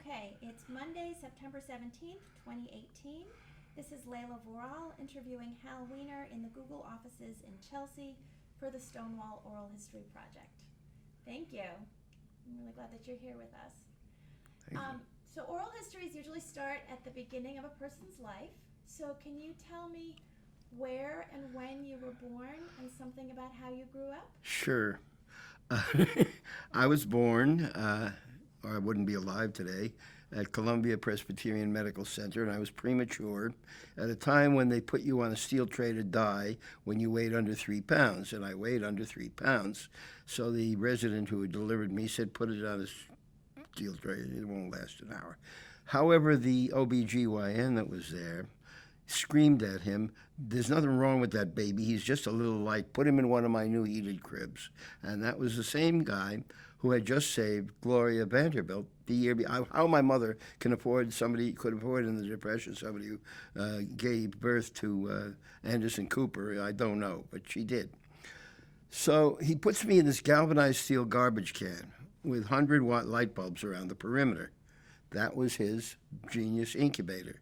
Okay, it's Monday, September 17th, 2018. This is Leyla Vural interviewing Hal Weiner in the Google offices in Chelsea for the Stonewall Oral History Project. Thank you. I'm really glad that you're here with us. So oral histories usually start at the beginning of a person's life. So can you tell me where and when you were born and something about how you grew up? Sure. I was born, or I wouldn't be alive today, at Columbia Presbyterian Medical Center, and I was premature at a time when they put you on a steel tray to die when you weighed under 3 pounds, and I weighed under 3 pounds. So the resident who had delivered me said, put it on a steel tray, it won't last an hour. However, the OBGYN that was there screamed at him, there's nothing wrong with that baby. He's just a little light. Put him in one of my new heated cribs. And that was the same guy who had just saved Gloria Vanderbilt the year before. How my mother could afford in the Depression somebody who gave birth to Anderson Cooper, I don't know, but she did. So he puts me in this galvanized steel garbage can with 100-watt light bulbs around the perimeter. That was his genius incubator.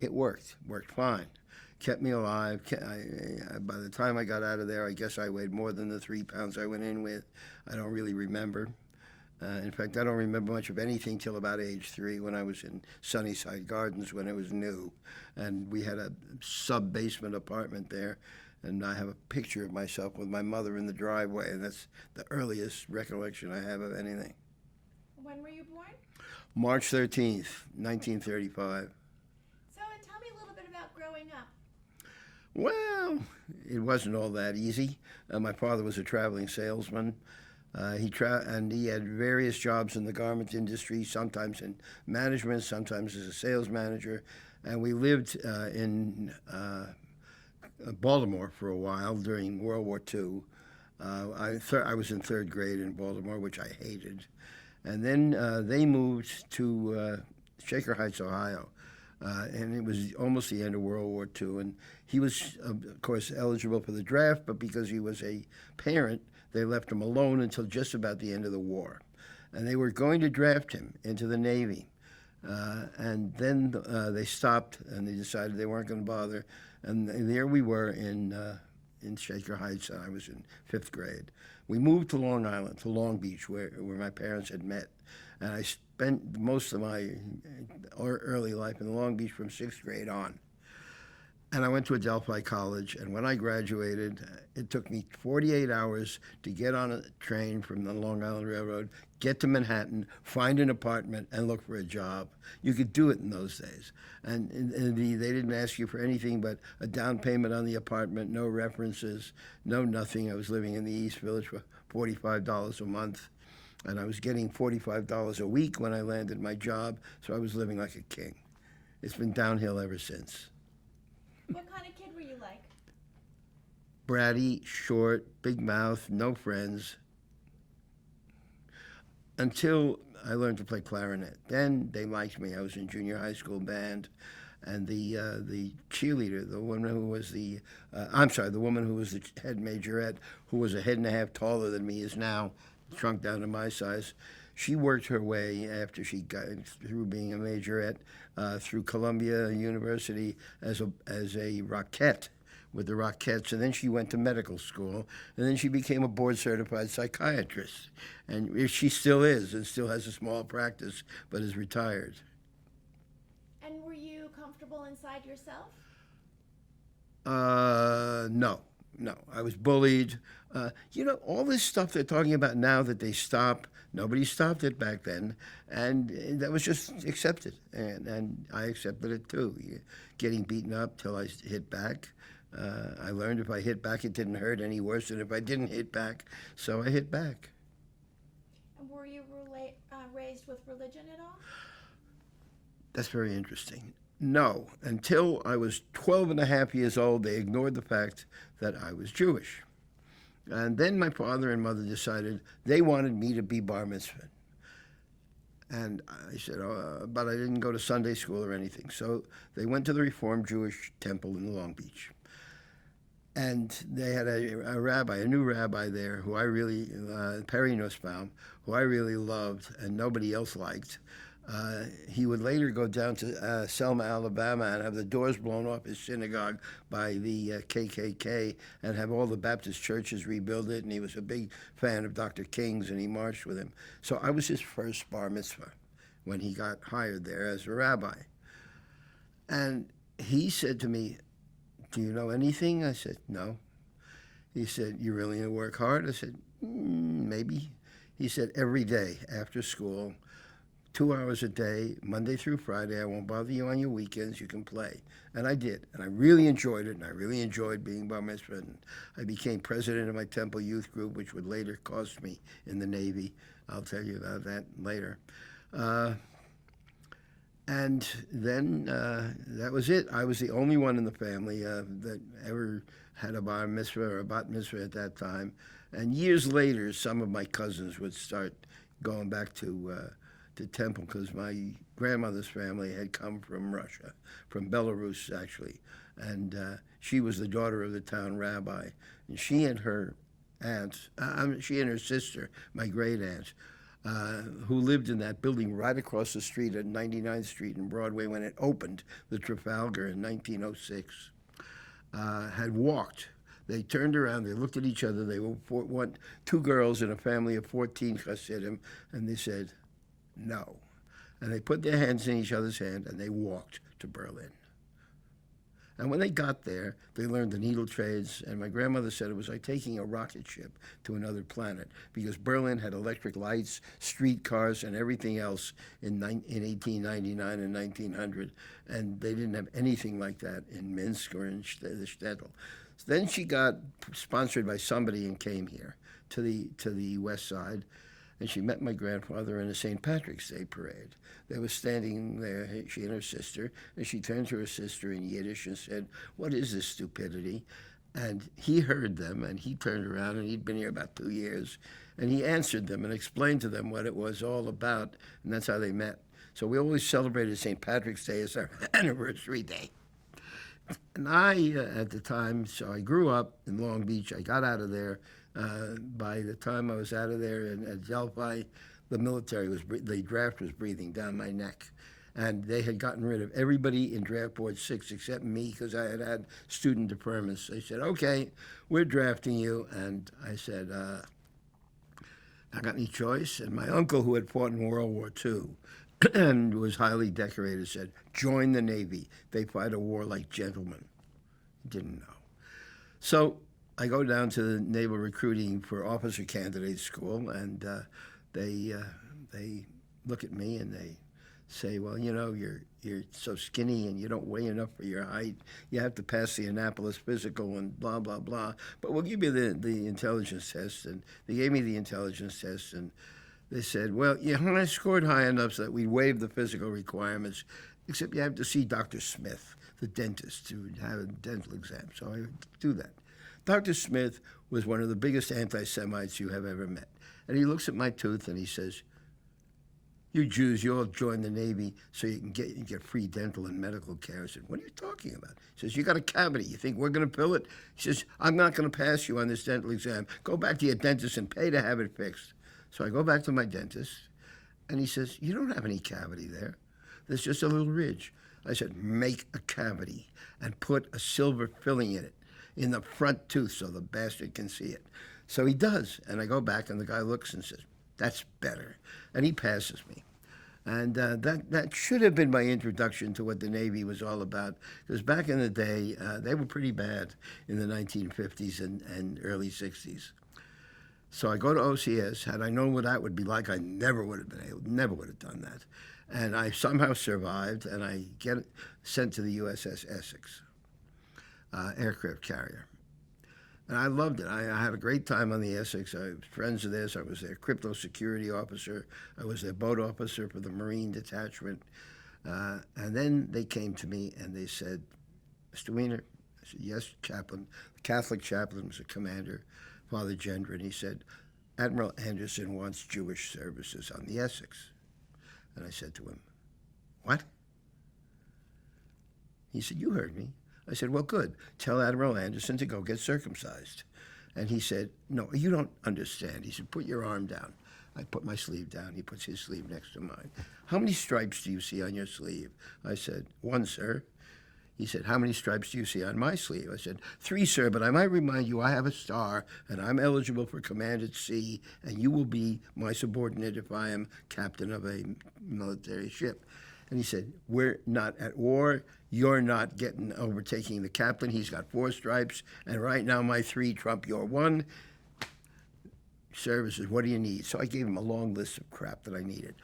It worked fine. Kept me alive. By the time I got out of there, I guess I weighed more than the 3 pounds I went in with. I don't really remember. In fact, I don't remember much of anything till about age 3 when I was in Sunnyside Gardens when it was new. And we had a sub-basement apartment there. And I have a picture of myself with my mother in the driveway. And that's the earliest recollection I have of anything. When were you born? March 13th, 1935. Growing up? Well, it wasn't all that easy. My father was a traveling salesman. And he had various jobs in the garment industry, sometimes in management, sometimes as a sales manager. And we lived in Baltimore for a while during World War II. I was in third grade in Baltimore, which I hated. And then they moved to Shaker Heights, Ohio. And it was almost the end of World War II. And he was, of course, eligible for the draft, but because he was a parent, they left him alone until just about the end of the war. And they were going to draft him into the Navy. And then they stopped, and they decided they weren't going to bother. And there we were in Shaker Heights, and I was in 5th grade. We moved to Long Island, to Long Beach, where my parents had met. And I spent most of my early life in Long Beach from 6th grade on. And I went to Adelphi College, and when I graduated, it took me 48 hours to get on a train from the Long Island Railroad, get to Manhattan, find an apartment, and look for a job. You could do it in those days. And they didn't ask you for anything but a down payment on the apartment, no references, no nothing. I was living in the East Village for $45 a month. And I was getting $45 a week when I landed my job, so I was living like a king. It's been downhill ever since. What kind of kid were you like? Bratty, short, big mouth, no friends. Until I learned to play clarinet. Then they liked me. I was in junior high school band. And the cheerleader, the woman who was the woman who was the head majorette, who was a head and a half taller than me, is now shrunk down to my size. She worked her way after she got through being a majorette through Columbia University as a Rockette with the Rockettes, and then she went to medical school, and then she became a board-certified psychiatrist, and she still is, and still has a small practice, but is retired. And were you comfortable inside yourself? No, I was bullied. All this stuff they're talking about now that they stop, nobody stopped it back then, and that was just accepted, and I accepted it too. Getting beaten up till I hit back. I learned if I hit back, it didn't hurt any worse than if I didn't hit back, so I hit back. And were you raised with religion at all? That's very interesting. No, until I was 12 and a half years old, they ignored the fact that I was Jewish. And then my father and mother decided they wanted me to be bar mitzvah. And I said, but I didn't go to Sunday school or anything. So they went to the Reformed Jewish temple in Long Beach. And they had a new rabbi there who I really, Perry Nussbaum, who I really loved and nobody else liked. He would later go down to Selma, Alabama, and have the doors blown off his synagogue by the KKK and have all the Baptist churches rebuild it. And he was a big fan of Dr. King's, and he marched with him. So I was his first bar mitzvah when he got hired there as a rabbi. And he said to me, "Do you know anything?" I said, "No." He said, "You really going to work hard?" I said, "Maybe." He said, "Every day after school, 2 hours a day, Monday through Friday. I won't bother you on your weekends. You can play." And I did. And I really enjoyed it. And I really enjoyed being bar mitzvah. And I became president of my temple youth group, which would later cost me in the Navy. I'll tell you about that later. And then that was it. I was the only one in the family that ever had a bar mitzvah or a bat mitzvah at that time. And years later, some of my cousins would start going back to temple, because my grandmother's family had come from Russia, from Belarus actually, and she was the daughter of the town rabbi, and she and her aunts, she and her sister, my great aunt, who lived in that building right across the street at 99th Street and Broadway when it opened, the Trafalgar in 1906, had walked. They turned around, they looked at each other, they were two girls in a family of 14 Hasidim, and they said, "No." And they put their hands in each other's hand and they walked to Berlin. And when they got there, they learned the needle trades, and my grandmother said it was like taking a rocket ship to another planet, because Berlin had electric lights, streetcars, and everything else in 1899 and 1900, and they didn't have anything like that in Minsk or in the shtetl. Then she got sponsored by somebody and came here to the west side, and she met my grandfather in a St. Patrick's Day parade. They were standing there, she and her sister, and she turned to her sister in Yiddish and said, "What is this stupidity?" And he heard them, and he turned around, and he'd been here about 2 years, and he answered them and explained to them what it was all about, and that's how they met. So we always celebrated St. Patrick's Day as our anniversary day. And I, at the time, so I grew up in Long Beach. I got out of there. By the time I was out of there at Delphi, the the draft was breathing down my neck. And they had gotten rid of everybody in draft board 6 except me, because I had had student deferments. They said, "Okay, we're drafting you." And I said, "I got any choice?" And my uncle, who had fought in World War II and was highly decorated, said, "Join the Navy. They fight a war like gentlemen." Didn't know. So I go down to the naval recruiting for officer candidate school, and they look at me and they say, "Well, you know, you're so skinny and you don't weigh enough for your height. You have to pass the Annapolis physical and blah, blah, blah. But we'll give you the intelligence test." And they gave me the intelligence test, and they said, "Well, I scored high enough so that we waived the physical requirements, except you have to see Dr. Smith, the dentist, to have a dental exam." So I do that. Dr. Smith was one of the biggest anti-Semites you have ever met. And he looks at my tooth and he says, "You Jews, you all join the Navy so you can get free dental and medical care." I said, "What are you talking about?" He says, "You got a cavity. You think we're going to fill it?" He says, "I'm not going to pass you on this dental exam. Go back to your dentist and pay to have it fixed." So I go back to my dentist, and he says, "You don't have any cavity there. There's just a little ridge." I said, "Make a cavity and put a silver filling in it, in the front tooth, so the bastard can see it." So he does, and I go back, and the guy looks and says, "That's better," and he passes me. And that should have been my introduction to what the Navy was all about, because back in the day, they were pretty bad in the 1950s and early 60s. So I go to OCS. Had I known what that would be like, I never would have done that. And I somehow survived, and I get sent to the USS Essex aircraft carrier. And I loved it. I had a great time on the Essex. I was friends of theirs. I was their crypto security officer. I was their boat officer for the Marine detachment. And then they came to me and they said, "Mr. Weiner," I said, "Yes, chaplain." The Catholic chaplain was a commander, Father Gendron. He said, "Admiral Anderson wants Jewish services on the Essex." And I said to him, "What?" He said, "You heard me." I said, "Well, good. Tell Admiral Anderson to go get circumcised." And he said, "No, you don't understand." He said, "Put your arm down." I put my sleeve down. He puts his sleeve next to mine. How many stripes do you see on your sleeve? I said, 1, sir. He said, how many stripes do you see on my sleeve? I said, 3, sir, but I might remind you I have a star, and I'm eligible for command at sea, and you will be my subordinate if I am captain of a military ship. And he said, we're not at war. You're not overtaking the captain. He's got 4 stripes, and right now my 3 trump your 1. Services, what do you need? So I gave him a long list of crap that I needed.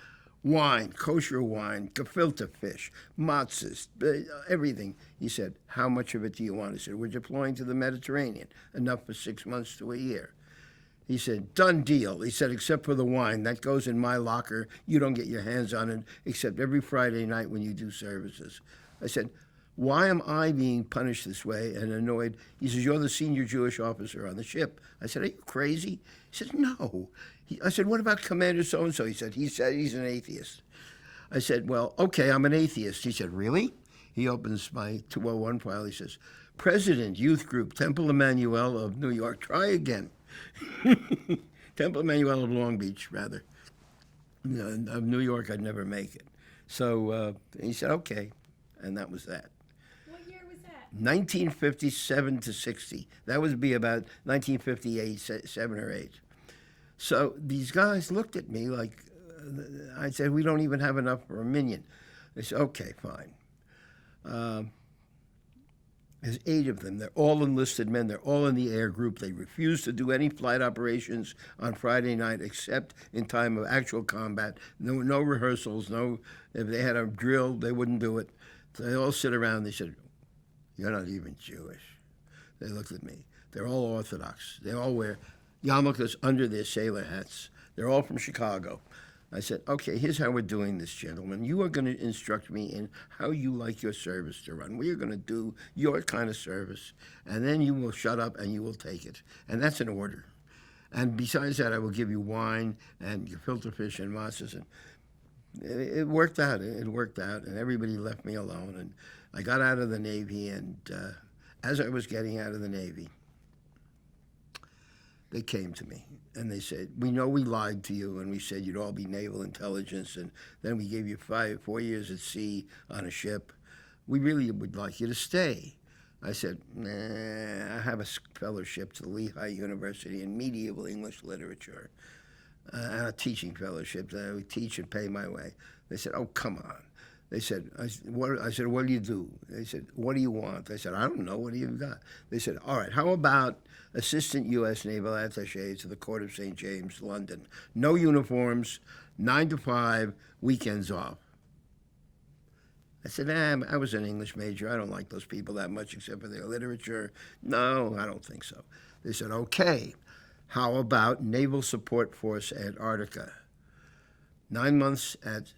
Wine, kosher wine, gefilte fish, matzahs, everything. He said, how much of it do you want? I said, we're deploying to the Mediterranean, enough for 6 months to a year. He said, done deal. He said, except for the wine, that goes in my locker. You don't get your hands on it except every Friday night when you do services. I said, why am I being punished this way and annoyed? He says, you're the senior Jewish officer on the ship. I said, are you crazy? He said, no. I said, what about Commander so-and-so? He said he's an atheist. I said, well, okay, I'm an atheist. He said, really? He opens my 201 file. He says, President, Youth Group, Temple Emmanuel of New York. Try again. Temple Emmanuel of Long Beach, rather. Of New York, I'd never make it. So he said, okay. And that was that. 1957 to 60. That would be about 1958, 7 or 8. So these guys looked at me like, I said, we don't even have enough for a minion. They said, okay, fine. There's 8 of them. They're all enlisted men. They're all in the air group. They refuse to do any flight operations on Friday night except in time of actual combat. No rehearsals. If they had a drill, they wouldn't do it. So they all sit around. They said, you're not even Jewish. They looked at me. They're all Orthodox. They all wear yarmulkes under their sailor hats. They're all from Chicago. I said, okay, here's how we're doing this, gentlemen. You are going to instruct me in how you like your service to run. We are going to do your kind of service, and then you will shut up and you will take it. And that's an order. And besides that, I will give you wine and gefilte fish and matzahs. And it worked out. It worked out, and everybody left me alone. And I got out of the Navy, and as I was getting out of the Navy, they came to me, and they said, we know we lied to you, and we said you'd all be naval intelligence, and then we gave you 4 years at sea on a ship. We really would like you to stay. I said, nah, I have a fellowship to Lehigh University in medieval English literature, and a teaching fellowship that I would teach and pay my way. They said, oh, come on. They said, I said, what do you do? They said, what do you want? I said, I don't know. What do you got? They said, all right, how about Assistant U.S. Naval Attaché to the Court of St. James, London. No uniforms, 9 to 5, weekends off. I said, I was an English major. I don't like those people that much except for their literature. No, I don't think so. They said, okay, how about Naval Support Force Antarctica? 9 months at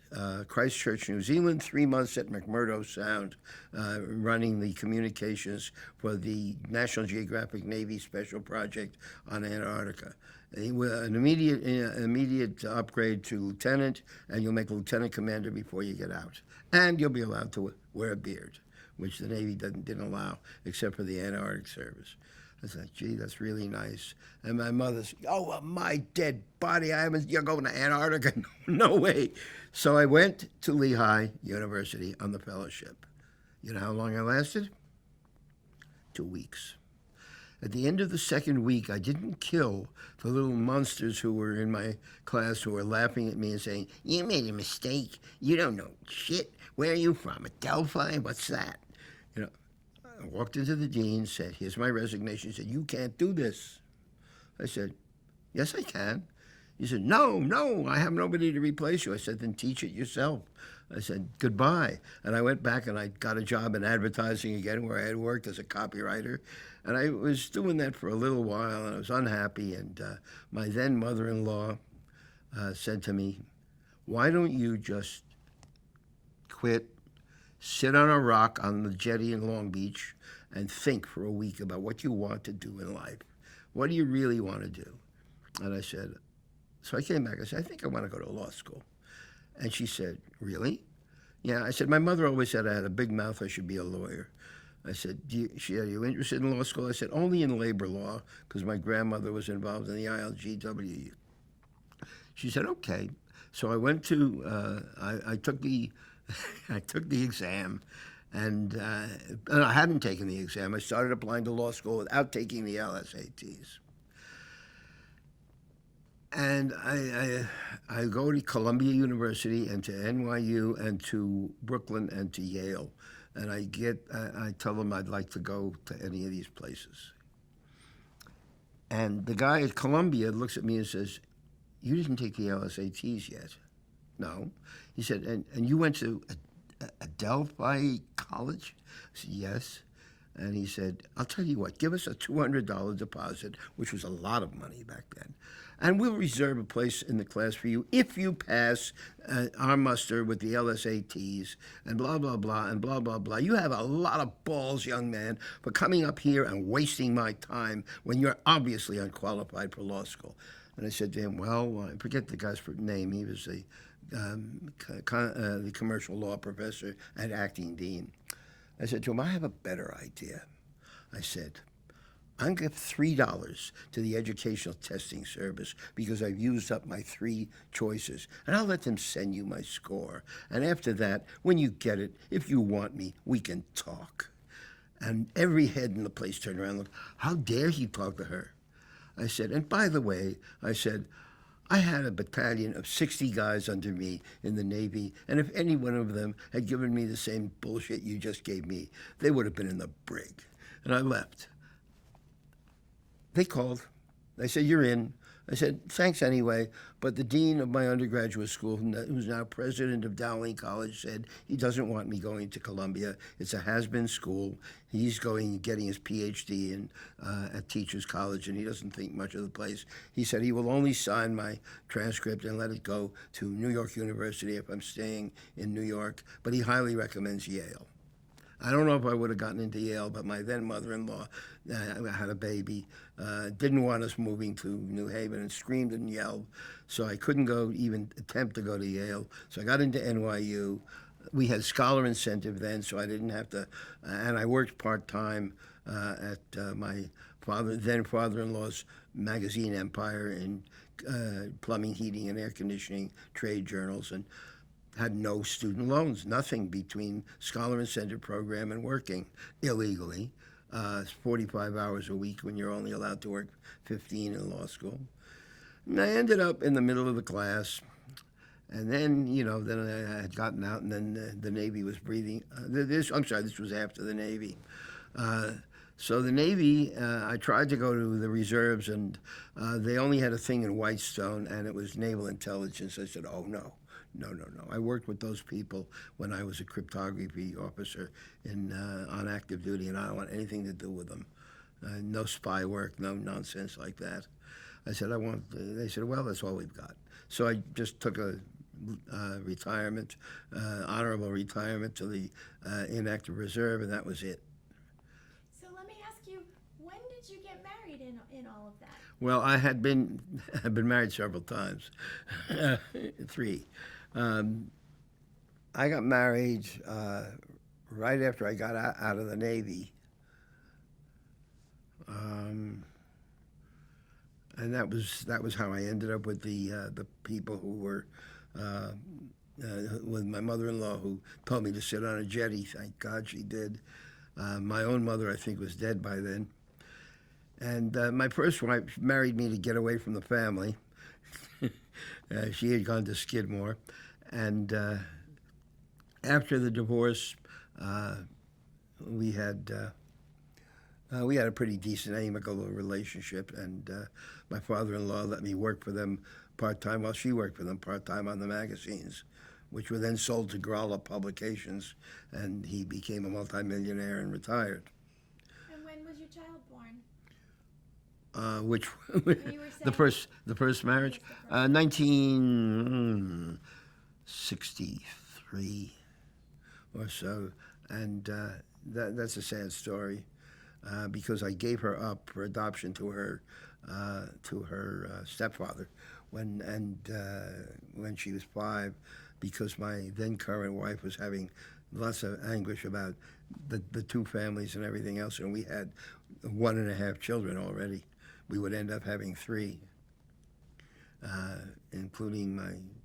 Christchurch, New Zealand, 3 months at McMurdo Sound, running the communications for the National Geographic Navy Special Project on Antarctica. An immediate upgrade to lieutenant, and you'll make lieutenant commander before you get out. And you'll be allowed to wear a beard, which the Navy didn't allow, except for the Antarctic service. I was like, gee, that's really nice. And my mother said, oh, my dead body, you're going to Antarctica? No way. So I went to Lehigh University on the fellowship. You know how long I lasted? 2 weeks. At the end of the second week, I didn't kill the little monsters who were in my class who were laughing at me and saying, you made a mistake. You don't know shit. Where are you from? At Delphi? What's that? You know. I walked into the dean, said, here's my resignation. He said, you can't do this. I said, yes, I can. He said, no, I have nobody to replace you. I said, then teach it yourself. I said, goodbye. And I went back and I got a job in advertising again where I had worked as a copywriter. And I was doing that for a little while, and I was unhappy. And my then mother-in-law said to me, why don't you just quit, sit on a rock on the jetty in Long Beach, and think for a week about what you want to do in life. What do you really want to do? And I said, so I came back. I said, I think I want to go to law school. And she said, really? Yeah. I said, my mother always said I had a big mouth, I should be a lawyer. I said, are you interested in law school? I said, only in labor law, because my grandmother was involved in the ILGW. She said, okay. So I went to, I took the, I took the exam, and I hadn't taken the exam. I started applying to law school without taking the LSATs. And I go to Columbia University and to NYU and to Brooklyn and to Yale. And I tell them I'd like to go to any of these places. And the guy at Columbia looks at me and says, you didn't take the LSATs yet. No. He said, and you went to Adelphi College? I said, yes. And he said, I'll tell you what, give us a $200 deposit, which was a lot of money back then, and we'll reserve a place in the class for you if you pass our muster with the LSATs and blah, blah, blah, and blah, blah, blah. You have a lot of balls, young man, for coming up here and wasting my time when you're obviously unqualified for law school. And I said to him, well, I forget the guy's name. He was the commercial law professor and acting dean. I said to him, I have a better idea. I said, I'm going to give $3 to the educational testing service because I've used up my 3 choices, and I'll let them send you my score. And after that, when you get it, if you want me, we can talk. And every head in the place turned around and looked, how dare he talk to her? I said, and by the way, I said, I had a battalion of 60 guys under me in the Navy, and if any one of them had given me the same bullshit you just gave me, they would have been in the brig. And I left. They called. They said, you're in. I said, thanks anyway, but the dean of my undergraduate school, who's now president of Dowling College, said he doesn't want me going to Columbia. It's a has-been school. He's getting his PhD at Teachers College, and he doesn't think much of the place. He said he will only sign my transcript and let it go to New York University if I'm staying in New York, but he highly recommends Yale. I don't know if I would have gotten into Yale, but my then mother-in-law had a baby, didn't want us moving to New Haven, and screamed and yelled. So I couldn't even attempt to go to Yale. So I got into NYU. We had scholar incentive then, so I didn't have to, and I worked part-time at my then father-in-law's magazine empire in plumbing, heating, and air conditioning trade journals, and had no student loans, nothing between scholar incentive program and working illegally. 45 hours a week when you're only allowed to work 15 in law school. And I ended up in the middle of the class. And then, then I had gotten out, and then the Navy was breathing. This was after the Navy. So the Navy, I tried to go to the reserves, and they only had a thing in Whitestone, and it was naval intelligence. I said, oh, no. No. I worked with those people when I was a cryptography officer on active duty, and I don't want anything to do with them. No spy work, no nonsense like that. I said, they said, well, that's all we've got. So I just took a retirement, honorable retirement to the inactive reserve, and that was it. So let me ask you, when did you get married in all of that? Well, I've been married several times, 3. I got married right after I got out of the Navy, and that was how I ended up with the people who were with my mother-in-law, who told me to sit on a jetty. Thank God she did. My own mother, I think, was dead by then. And my first wife married me to get away from the family. She had gone to Skidmore. And after the divorce, we had a pretty decent, amicable relationship. And my father-in-law let me work for them part-time while she worked for them part-time on the magazines, which were then sold to Gralla Publications. And he became a multimillionaire and retired. And when was your child born? Which the first marriage, Yes, 1963 or so, and that's a sad story because I gave her up for adoption to her stepfather when she was 5, because my then current wife was having lots of anguish about the 2 families and everything else, and we had 1.5 children already. We would end up having 3. including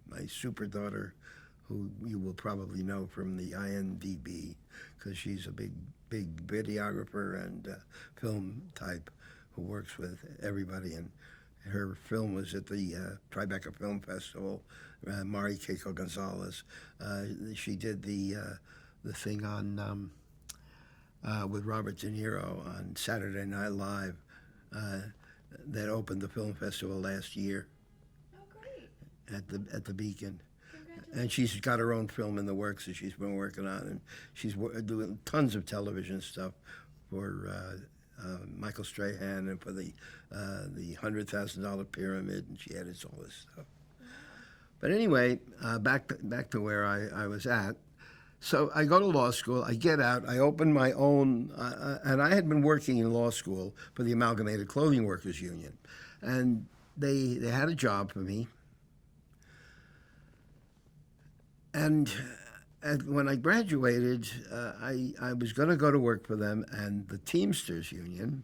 my super daughter, who you will probably know from the IMDb, because she's a big videographer and film type who works with everybody. And her film was at the Tribeca Film Festival. Mari Keiko Gonzalez. She did the thing on with Robert De Niro on Saturday Night Live that opened the film festival last year. Oh, great. At the Beacon. And she's got her own film in the works that she's been working on, and she's doing tons of television stuff for Michael Strahan and for the $100,000 Pyramid, and she edits all this stuff. But anyway, back to where I was at. So I go to law school, I get out, I open my own, and I had been working in law school for the Amalgamated Clothing Workers Union. And they had a job for me. And when I graduated, I was going to go to work for them, and the Teamsters Union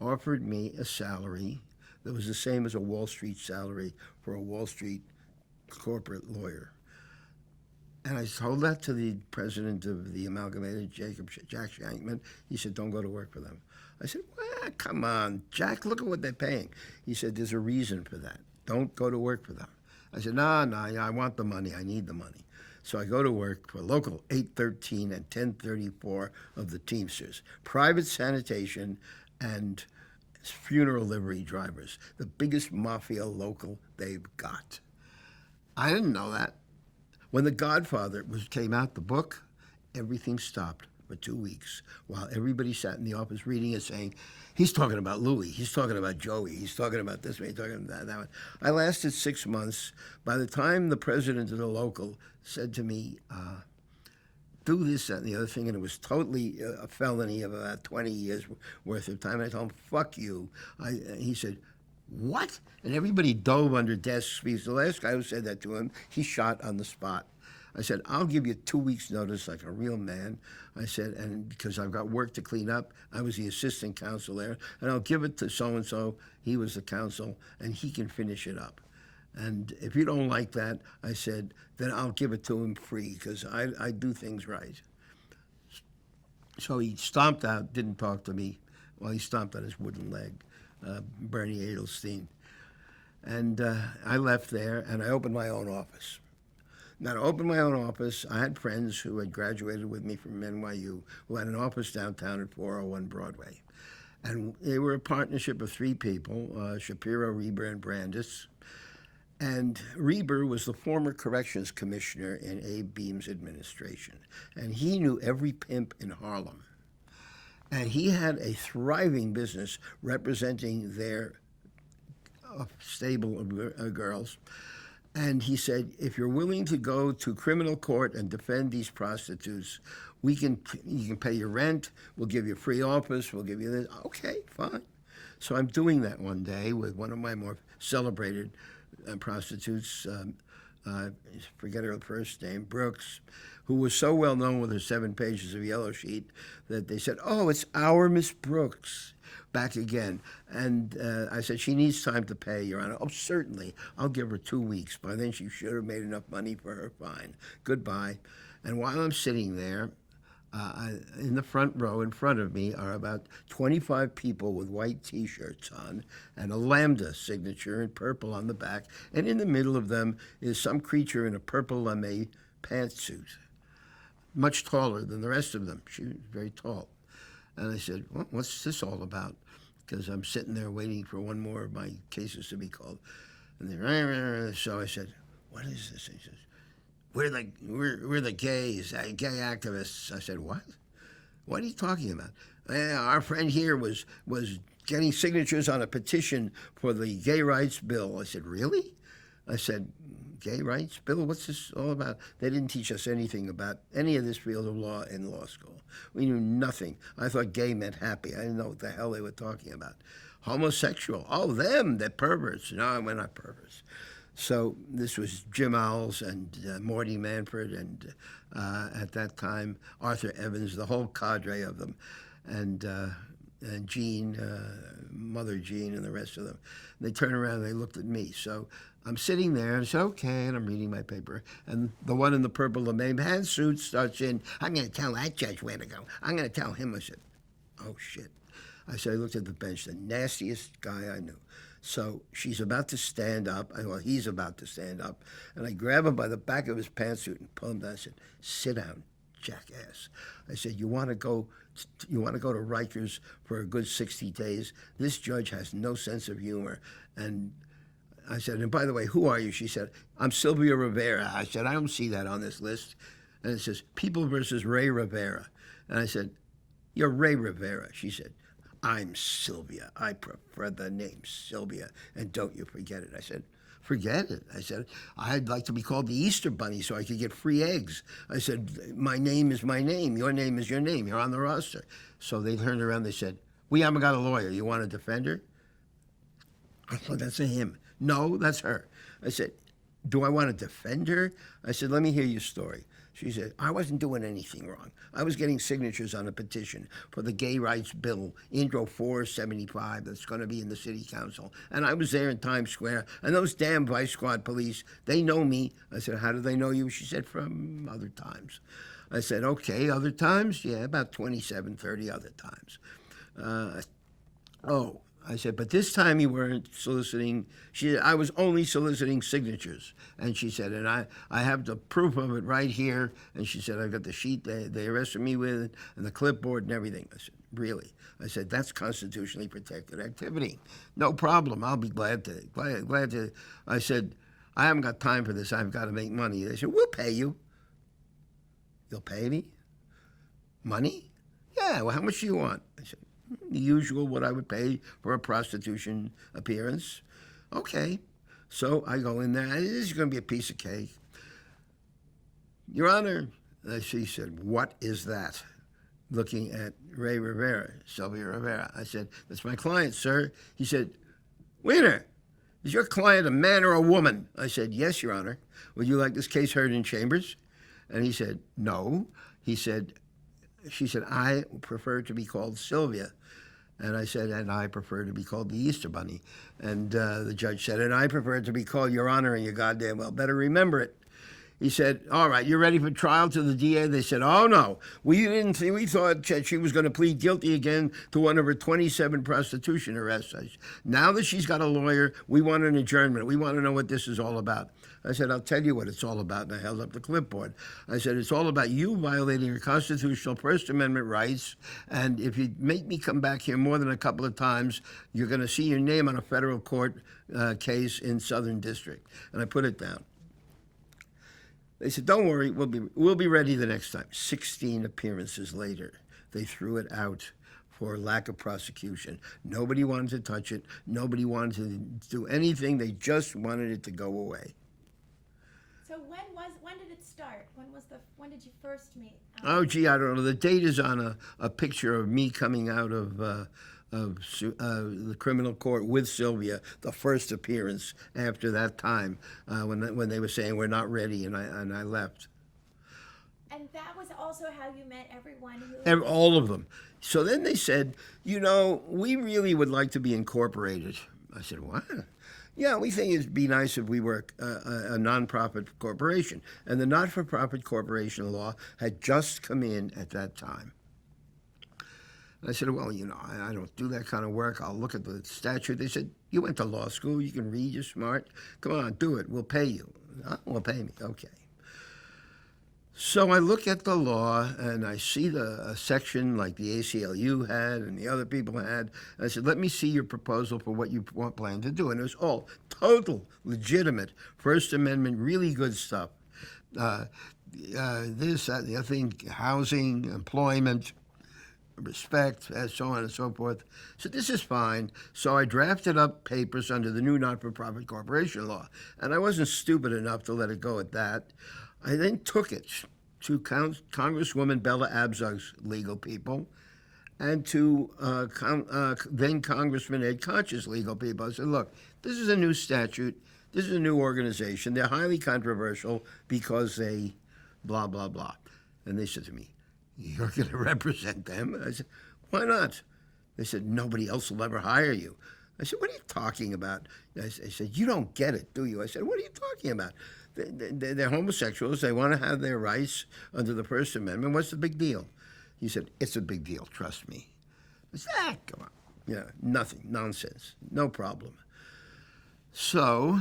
offered me a salary that was the same as a Wall Street salary for a Wall Street corporate lawyer. And I told that to the president of the Amalgamated, Jack Shankman. He said, don't go to work for them. I said, well, come on, Jack, look at what they're paying. He said, there's a reason for that. Don't go to work for them. I said, no, I want the money. I need the money. So I go to work for local 813 and 1034 of the Teamsters, private sanitation and funeral livery drivers, the biggest mafia local they've got. I didn't know that. When The Godfather came out, the book, everything stopped for 2 weeks while everybody sat in the office reading it, saying, he's talking about Louis, he's talking about Joey, he's talking about this one, he's talking about that one. I lasted 6 months. By the time the president of the local said to me, do this, that, and the other thing, and it was totally a felony of about 20 years worth of time, and I told him, fuck you. He said, what? And everybody dove under desks, because the last guy who said that to him, he shot on the spot. I said, I'll give you 2 weeks' notice like a real man. I said, and because I've got work to clean up, I was the assistant counsel there, and I'll give it to so-and-so, he was the counsel, and he can finish it up. And if you don't like that, I said, then I'll give it to him free, because I do things right. So he stomped out, didn't talk to me. Well, he stomped on his wooden leg, Bernie Edelstein. And I left there, and I opened my own office. Now, to open my own office, I had friends who had graduated with me from NYU who had an office downtown at 401 Broadway. And they were a partnership of 3 people, Shapiro, Reber, and Brandis. And Reber was the former corrections commissioner in Abe Beam's administration. And he knew every pimp in Harlem. And he had a thriving business representing their stable of girls. And he said, if you're willing to go to criminal court and defend these prostitutes, you can pay your rent, we'll give you a free office, we'll give you this. Okay, fine. So I'm doing that one day with one of my more celebrated prostitutes, forget her first name, Brooks, who was so well known with her 7 pages of yellow sheet that they said, oh, it's our Miss Brooks. Back again. And I said, she needs time to pay, Your Honor. Oh, certainly. I'll give her 2 weeks. By then she should have made enough money for her fine. Goodbye. And while I'm sitting there, in the front row in front of me are about 25 people with white T-shirts on and a Lambda signature in purple on the back. And in the middle of them is some creature in a purple lame pantsuit, much taller than the rest of them. She was very tall. And I said, well, what's this all about? Because I'm sitting there waiting for one more of my cases to be called. And so I said, what is this? He says, we're the gays, gay activists. I said, what? What are you talking about? Our friend here was getting signatures on a petition for the gay rights bill. I said, really? I said, gay rights bill? What's this all about? They didn't teach us anything about any of this field of law in law school. We knew nothing. I thought gay meant happy. I didn't know what the hell they were talking about. Homosexual. Oh, them, they're perverts. No, we're not perverts. So this was Jim Owls and Morty Manford and at that time Arthur Evans, the whole cadre of them. And and Jean, Mother Jean, and the rest of them. They turned around and they looked at me. So I'm sitting there and I said, okay, and I'm reading my paper. And the one in the purple hand suit starts in, I'm going to tell that judge where to go. I'm going to tell him. I said, oh, shit. I said, I looked at the bench, the nastiest guy I knew. So she's about to stand up. Well, he's about to stand up. And I grab him by the back of his pantsuit and pull him down. I said, sit down, jackass. I said, you want to go to Rikers for a good 60 days? This judge has no sense of humor. And I said, and by the way, who are you? She said, I'm Sylvia Rivera. I said, I don't see that on this list. And it says, People versus Ray Rivera. And I said, you're Ray Rivera. She said, I'm Sylvia. I prefer the name Sylvia, and don't you forget it. I said, forget it. I said, I'd like to be called the Easter Bunny so I could get free eggs. I said, my name is my name. Your name is your name. You're on the roster. So they turned around. They said, we haven't got a lawyer. You want a defender? I thought, that's a him. No, that's her. I said, do I want to defend her? I said, let me hear your story. She said, I wasn't doing anything wrong. I was getting signatures on a petition for the gay rights bill, Intro 475, that's going to be in the city council. And I was there in Times Square, and those damn Vice Squad police, they know me. I said, how do they know you? She said, from other times. I said, okay, other times? Yeah, about 27, 30 other times. I said, but this time you weren't soliciting. She said, I was only soliciting signatures. And she said, and I have the proof of it right here. And she said, I've got the sheet they arrested me with and the clipboard and everything. I said, really? I said, that's constitutionally protected activity. No problem. I'll be glad to. I said, I haven't got time for this. I've got to make money. They said, we'll pay you. You'll pay me? Money? Yeah, well, how much do you want? I said, the usual, what I would pay for a prostitution appearance. Okay. So I go in there. This is going to be a piece of cake. Your Honor, she said, what is that? Looking at Ray Rivera, Sylvia Rivera. I said, that's my client, sir. He said, Weiner, is your client a man or a woman? I said, yes, Your Honor. Would you like this case heard in chambers? And he said, no. She said, I prefer to be called Sylvia. And I said, and I prefer to be called the Easter Bunny. And the judge said, and I prefer to be called Your Honor, and you goddamn well better remember it. He said, all right, you're ready for trial to the DA? They said, oh, no. We thought that she was going to plead guilty again to one of her 27 prostitution arrests. Now that she's got a lawyer, we want an adjournment. We want to know what this is all about. I said, I'll tell you what it's all about. And I held up the clipboard. I said, it's all about you violating your constitutional First Amendment rights. And if you make me come back here more than a couple of times, you're going to see your name on a federal court case in Southern District. And I put it down. They said, don't worry, we'll be ready the next time. 16 appearances later, they threw it out for lack of prosecution. Nobody wanted to touch it. Nobody wanted to do anything. They just wanted it to go away. So when did it start? When did you first meet? Oh, gee, I don't know. The date is on a picture of me coming out of the criminal court with Sylvia, the first appearance after that time when they were saying we're not ready, and I left. And that was also how you met everyone who... All of them. So then they said, we really would like to be incorporated. I said, what? Yeah, we think it'd be nice if we were a nonprofit corporation. And the not-for-profit corporation law had just come in at that time. I said, well, I don't do that kind of work. I'll look at the statute. They said, you went to law school. You can read. You're smart. Come on, do it. We'll pay you. Well, pay me. Okay. So I look at the law, and I see a section like the ACLU had and the other people had. I said, let me see your proposal for what you plan to do. And it was all total, legitimate, First Amendment, really good stuff. This, that, the other thing, housing, employment, respect, and so on and so forth. So this is fine. So I drafted up papers under the new not-for-profit corporation law. And I wasn't stupid enough to let it go at that. I then took it to Congresswoman Bella Abzug's legal people and to then Congressman Ed Koch's legal people. I said, look, this is a new statute. This is a new organization. They're highly controversial because they blah, blah, blah. And they said to me, you're going to represent them? I said, why not? They said, nobody else will ever hire you. I said, what are you talking about? I said, you don't get it, do you? I said, what are you talking about? They're homosexuals. They want to have their rights under the First Amendment. What's the big deal? He said, it's a big deal, trust me. I said, come on. Yeah, nothing, nonsense, no problem. So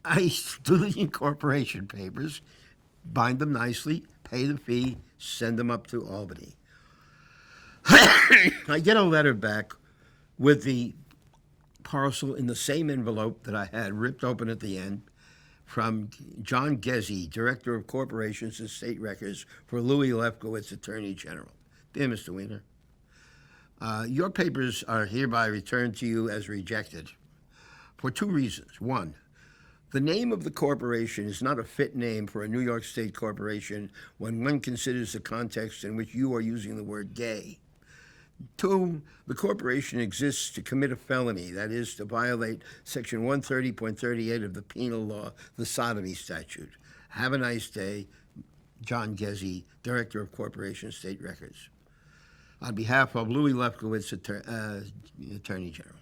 I do the incorporation papers, bind them nicely, pay the fee, send them up to Albany. I get a letter back with the parcel in the same envelope that I had ripped open at the end from John Gezzi, Director of Corporations and State Records for Louis Lefkowitz, Attorney General. Dear Mr. Weiner, your papers are hereby returned to you as rejected for two reasons. One, the name of the corporation is not a fit name for a New York State corporation when one considers the context in which you are using the word gay. Two, the corporation exists to commit a felony, that is, to violate Section 130.38 of the penal law, the sodomy statute. Have a nice day, John Gezzi, Director of Corporation State Records. On behalf of Louis Lefkowitz, Attorney General.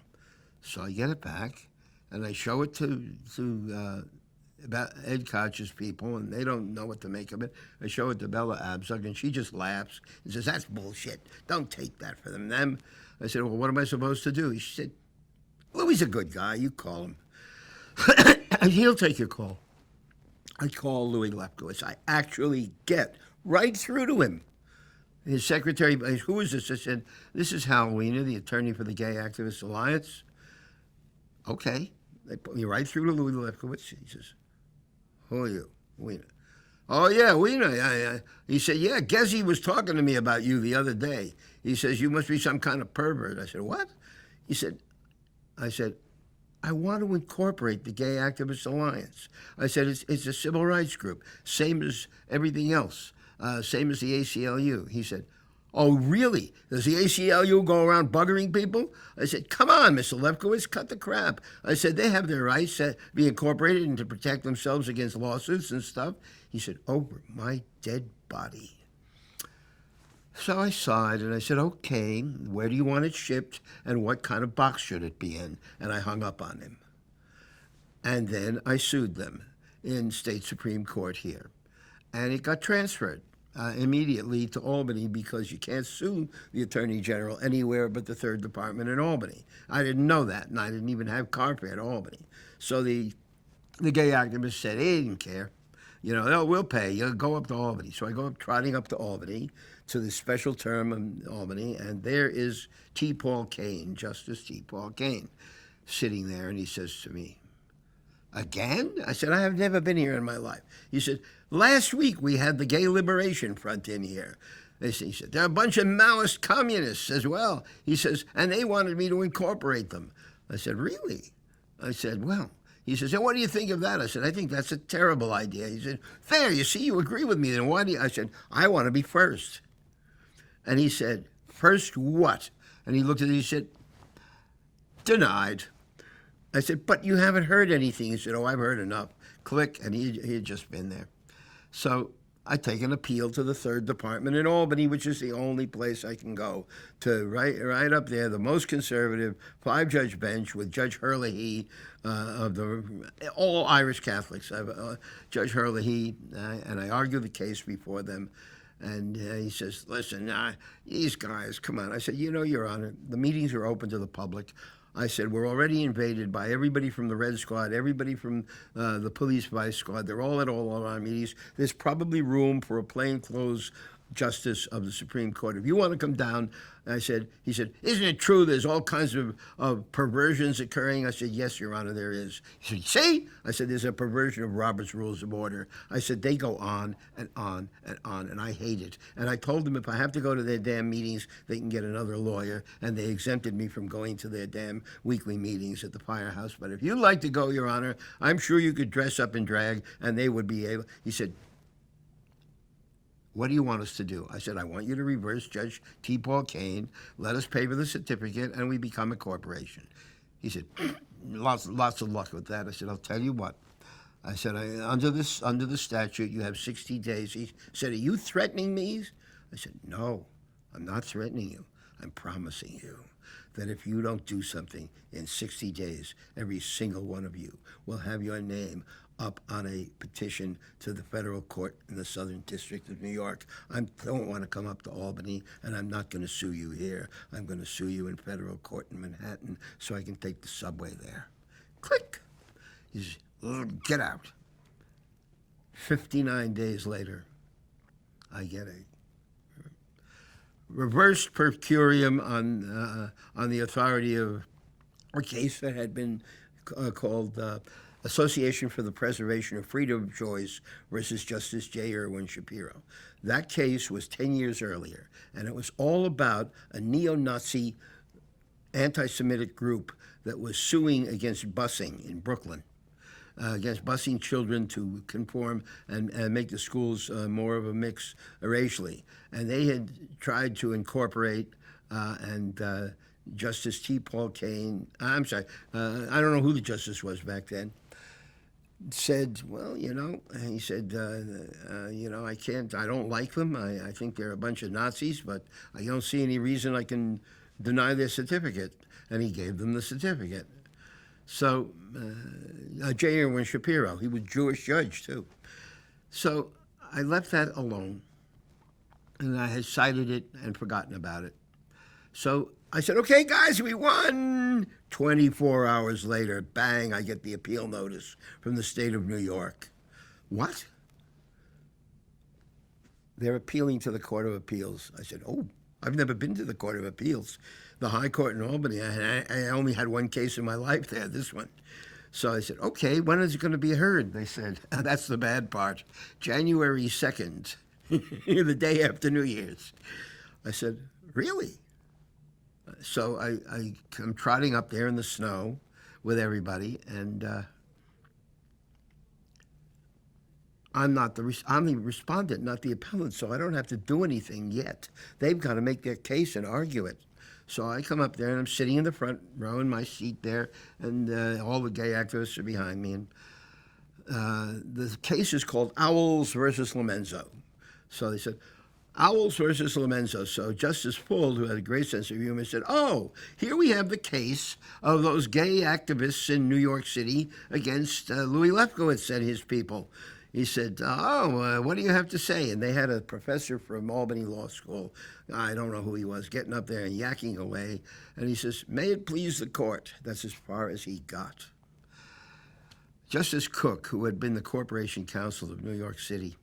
So I get it back, and I show it to about Ed Koch's people, and they don't know what to make of it. I show it to Bella Abzug, and she just laughs and says, that's bullshit. Don't take that for them. I said, well, what am I supposed to do? She said, Louis a good guy. You call him. And he'll take your call. I call Louis Lefkowitz. I actually get right through to him. His secretary, who is this? I said, this is Hal Weiner, the attorney for the Gay Activist Alliance. Okay. They put me right through to Louis Lefkowitz. He says, who are you? Weiner. Oh, yeah, Weiner. He said, yeah, Gezzi was talking to me about you the other day. He says, you must be some kind of pervert. I said, what? I said, I want to incorporate the Gay Activist Alliance. I said, it's a civil rights group, same as everything else, same as the ACLU. He said, oh, really? Does the ACLU go around buggering people? I said, come on, Mr. Lefkowitz, cut the crap. I said, they have their rights to be incorporated and to protect themselves against lawsuits and stuff. He said, over my dead body. So I sighed and I said, okay, where do you want it shipped and what kind of box should it be in? And I hung up on him. And then I sued them in state Supreme Court here. And it got transferred immediately to Albany because you can't sue the Attorney General anywhere but the 3rd Department in Albany. I didn't know that, and I didn't even have carpet at Albany. So the gay activist said, he didn't care. You know, oh, we'll pay. You go up to Albany. So I go up, trotting up to Albany, to the special term in Albany, and there is T. Paul Kane, Justice T. Paul Kane, sitting there, and he says to me, again? I said, I have never been here in my life. He said, last week we had the Gay Liberation Front in here. He said, they're a bunch of Maoist communists as well. He says, and they wanted me to incorporate them. I said, really? I said, well. He says, and what do you think of that? I said, I think that's a terrible idea. He said, there, you see, you agree with me. Then why do you? I said, I want to be first. And he said, first what? And he looked at it, he said, denied. I said, but you haven't heard anything. He said, oh, I've heard enough. Click, and he had just been there. So I take an appeal to the 3rd Department in Albany, which is the only place I can go, to right up there, the most conservative 5-judge bench with Judge Herlihy of the all Irish Catholics. Judge Herlihy, and I argue the case before them. And he says, listen, these guys, come on. I said, you know, Your Honor, the meetings are open to the public. I said, we're already invaded by everybody from the Red Squad, everybody from the Police Vice Squad. They're all at all of our meetings. There's probably room for a plainclothes justice of the Supreme Court. If you want to come down, he said, isn't it true there's all kinds of perversions occurring? I said, yes, Your Honor, there is. He said, see? I said, there's a perversion of Robert's Rules of Order. I said, they go on and on and on, and I hate it. And I told them if I have to go to their damn meetings, they can get another lawyer, and they exempted me from going to their damn weekly meetings at the firehouse. But if you'd like to go, Your Honor, I'm sure you could dress up in drag, and they would be able. He said, what do you want us to do? I said, I want you to reverse Judge T. Paul Kane, let us pay for the certificate, and we become a corporation. He said, lots of luck with that. I said, I'll tell you what. I said, under the statute, you have 60 days. He said, are you threatening me? I said, no, I'm not threatening you. I'm promising you that if you don't do something in 60 days, every single one of you will have your name up on a petition to the federal court in the Southern District of New York. I don't want to come up to Albany, and I'm not going to sue you here. I'm going to sue you in federal court in Manhattan so I can take the subway there. Click. He says, get out. 59 days later, I get a reverse per curiam on the authority of a case that had been called Association for the Preservation of Freedom of Choice versus Justice J. Irwin Shapiro. That case was 10 years earlier, and it was all about a neo-Nazi anti-Semitic group that was suing against busing in Brooklyn, against busing children to conform and make the schools more of a mix racially. And they had tried to incorporate Justice T. Paul Kane, I don't know who the justice was back then, said, well, he said, I don't like them. I think they're a bunch of Nazis, but I don't see any reason I can deny their certificate. And he gave them the certificate. So, J. Irwin Shapiro, he was a Jewish judge, too. So I left that alone, and I had cited it and forgotten about it. So I said, okay, guys, we won. 24 hours later, bang, I get the appeal notice from the state of New York. What? They're appealing to the Court of Appeals. I said, oh, I've never been to the Court of Appeals. The High Court in Albany, I only had one case in my life there, this one. So I said, okay, when is it going to be heard? They said, that's the bad part, January 2nd, the day after New Year's. I said, really? So I'm trotting up there in the snow with everybody, and I'm the respondent, not the appellant, so I don't have to do anything yet. They've got to make their case and argue it. So I come up there, and I'm sitting in the front row in my seat there, and all the gay activists are behind me. And the case is called Owls versus Lomenzo. So they said, Owls versus Lomenzo. So Justice Fuld, who had a great sense of humor, said, oh, here we have the case of those gay activists in New York City against Louis Lefkowitz and his people. He said, what do you have to say? And they had a professor from Albany Law School, I don't know who he was, getting up there and yakking away. And he says, may it please the court. That's as far as he got. Justice Cook, who had been the Corporation Counsel of New York City,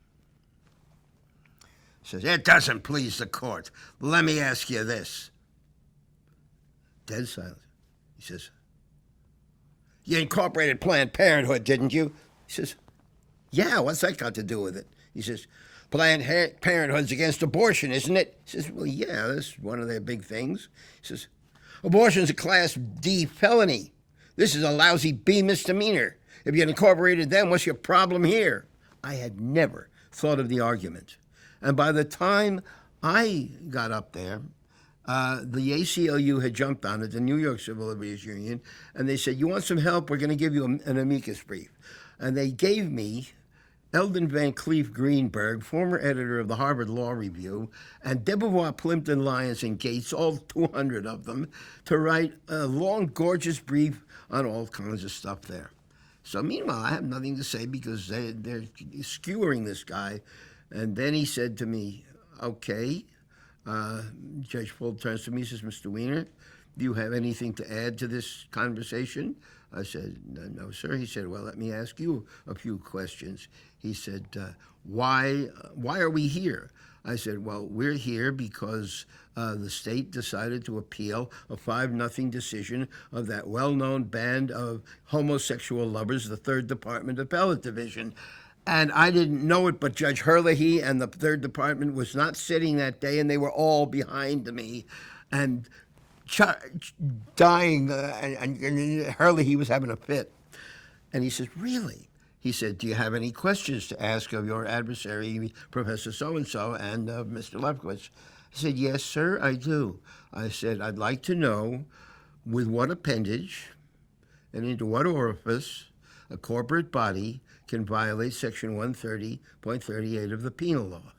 says, it doesn't please the court. Let me ask you this. Dead silent. He says, you incorporated Planned Parenthood, didn't you? He says, yeah, what's that got to do with it? He says, Planned Parenthood's against abortion, isn't it? He says, well, yeah, that's one of their big things. He says, abortion's a Class D felony. This is a lousy B misdemeanor. If you incorporated them, what's your problem here? I had never thought of the argument. And by the time I got up there, the ACLU had jumped on it, the New York Civil Liberties Union, and they said, you want some help? We're going to give you an amicus brief. And they gave me Eldon Van Cleef Greenberg, former editor of the Harvard Law Review, and Debevoise, Plimpton, Lyons, and Gates, all 200 of them, to write a long, gorgeous brief on all kinds of stuff there. So meanwhile, I have nothing to say because they're skewering this guy. And then he said to me, okay, Judge Fuld turns to me and says, Mr. Weiner, do you have anything to add to this conversation? I said, no, sir. He said, well, let me ask you a few questions. He said, why are we here? I said, well, we're here because the state decided to appeal a 5-0 decision of that well-known band of homosexual lovers, the 3rd Department Appellate Division. And I didn't know it, but Judge Herlihy and the 3rd Department was not sitting that day, and they were all behind me. And dying, and Herlihy was having a fit. And he says, really? He said, do you have any questions to ask of your adversary, Professor so-and-so, and Mr. Lefkowitz? I said, yes, sir, I do. I said, I'd like to know with what appendage and into what orifice a corporate body can violate Section 130.38 of the Penal Law.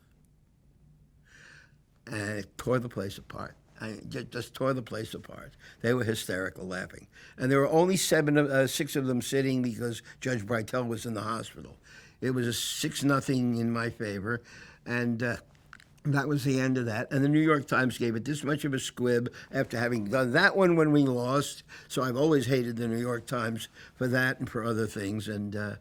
And it tore the place apart. I just tore the place apart. They were hysterical laughing. And there were only 6 of them sitting because Judge Breitel was in the hospital. It was a 6-0 in my favor. And that was the end of that. And the New York Times gave it this much of a squib after having done that one when we lost. So I've always hated the New York Times for that and for other things. And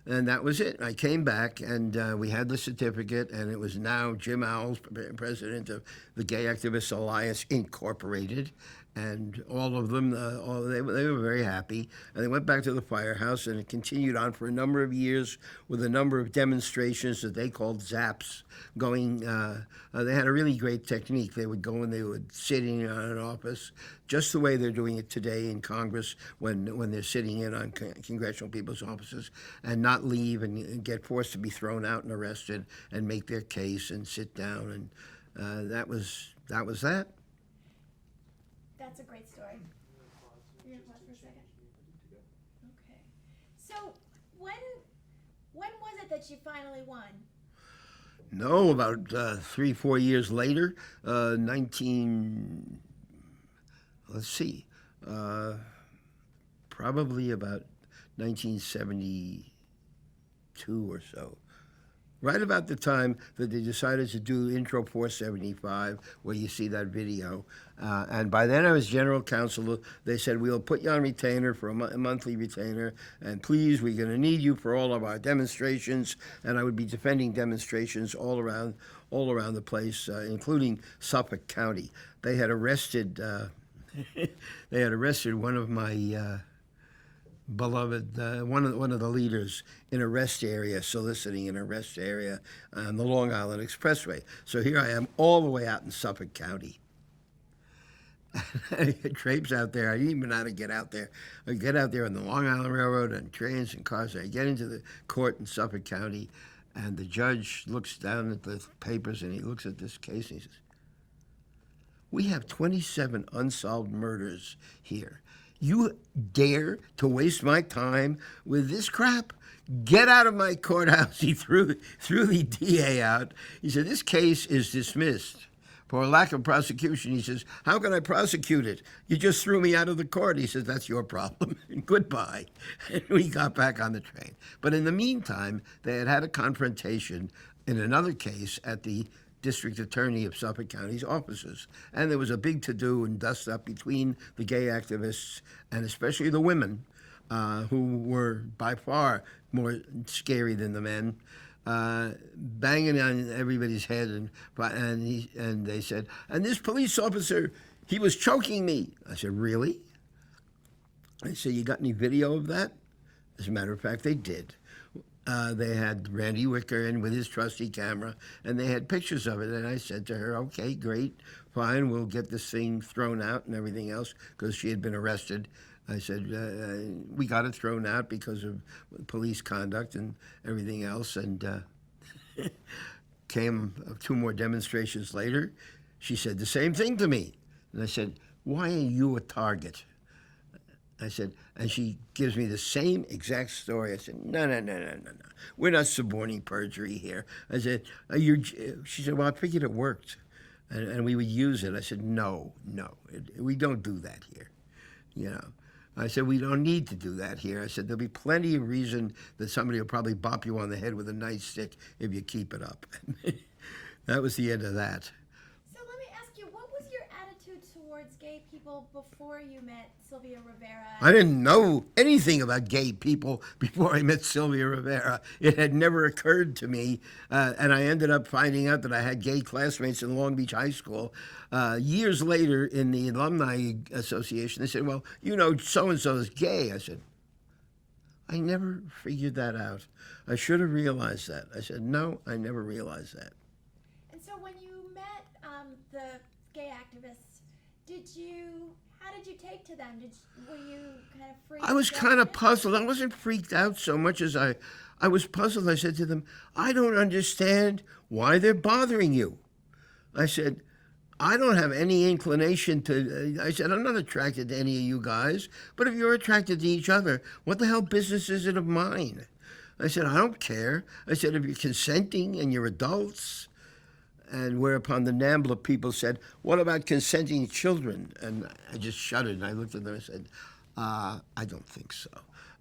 that was it. I came back, and we had the certificate, and it was now Jim Owls, president of the Gay Activists Alliance Incorporated, and all of them, they were very happy. And they went back to the firehouse, and it continued on for a number of years with a number of demonstrations that they called zaps going. They had a really great technique. They would go and they would sit in on an office, just the way they're doing it today in Congress when they're sitting in on congressional people's offices, and not leave and get forced to be thrown out and arrested and make their case and sit down. And that was that. That's a great story. You're gonna pause for a second? Okay. So when was it that you finally won? No, about 3-4 years later, probably about 1972 or so. Right about the time that they decided to do Intro 475, where you see that video. And by then I was general counsel. They said, we'll put you on retainer for a monthly retainer, and please, we're going to need you for all of our demonstrations. And I would be defending demonstrations all around the place, including Suffolk County. They had arrested one of my beloved, one of the leaders in a rest area, soliciting in a rest area on the Long Island Expressway. So here I am all the way out in Suffolk County. Traipse out there. I didn't even know how to get out there. I get out there on the Long Island Railroad and trains and cars. I get into the court in Suffolk County, and the judge looks down at the papers and he looks at this case and he says, we have 27 unsolved murders here. You dare to waste my time with this crap? Get out of my courthouse. He threw the DA out. He said, this case is dismissed for lack of prosecution. He says, how can I prosecute it? You just threw me out of the court. He says, that's your problem. Goodbye. And we got back on the train. But in the meantime, they had a confrontation in another case at the district attorney of Suffolk County's offices. And there was a big to-do and dust-up between the gay activists and especially the women, who were by far more scary than the men, banging on everybody's head. And they said, and this police officer, he was choking me. I said, really? I said, you got any video of that? As a matter of fact, they did. They had Randy Wicker in with his trusty camera, and they had pictures of it. And I said to her, okay, great, fine, we'll get this thing thrown out and everything else, because she had been arrested. I said, we got it thrown out because of police conduct and everything else. And came 2 more demonstrations later. She said the same thing to me. And I said, why are you a target? I said, and she gives me the same exact story. I said, no. We're not suborning perjury here. I said, she said, well, I figured it worked, and we would use it. I said, no, we don't do that here. You know, I said, we don't need to do that here. I said, there'll be plenty of reason that somebody will probably bop you on the head with a nightstick if you keep it up. That was the end of that. So let me ask you, what was your attitude towards gay people before you met Sylvia Rivera? I didn't know anything about gay people before I met Sylvia Rivera. It had never occurred to me, and I ended up finding out that I had gay classmates in Long Beach High School. Years later, in the Alumni Association, they said, well, you know, so-and-so is gay. I said, I never figured that out. I should have realized that. I said, no, I never realized that. And so when you met the gay activists, how did you take to them? Were you kind of freaked out? I was kind of puzzled. I wasn't freaked out so much as I was puzzled. I said to them, I don't understand why they're bothering you. I said, I don't have any inclination to, I said, I'm not attracted to any of you guys, but if you're attracted to each other, what the hell business is it of mine? I said, I don't care. I said, if you're consenting and you're adults. And whereupon the NAMBLA people said, "What about consenting children?" And I just shuddered, and I looked at them and said, "I don't think so."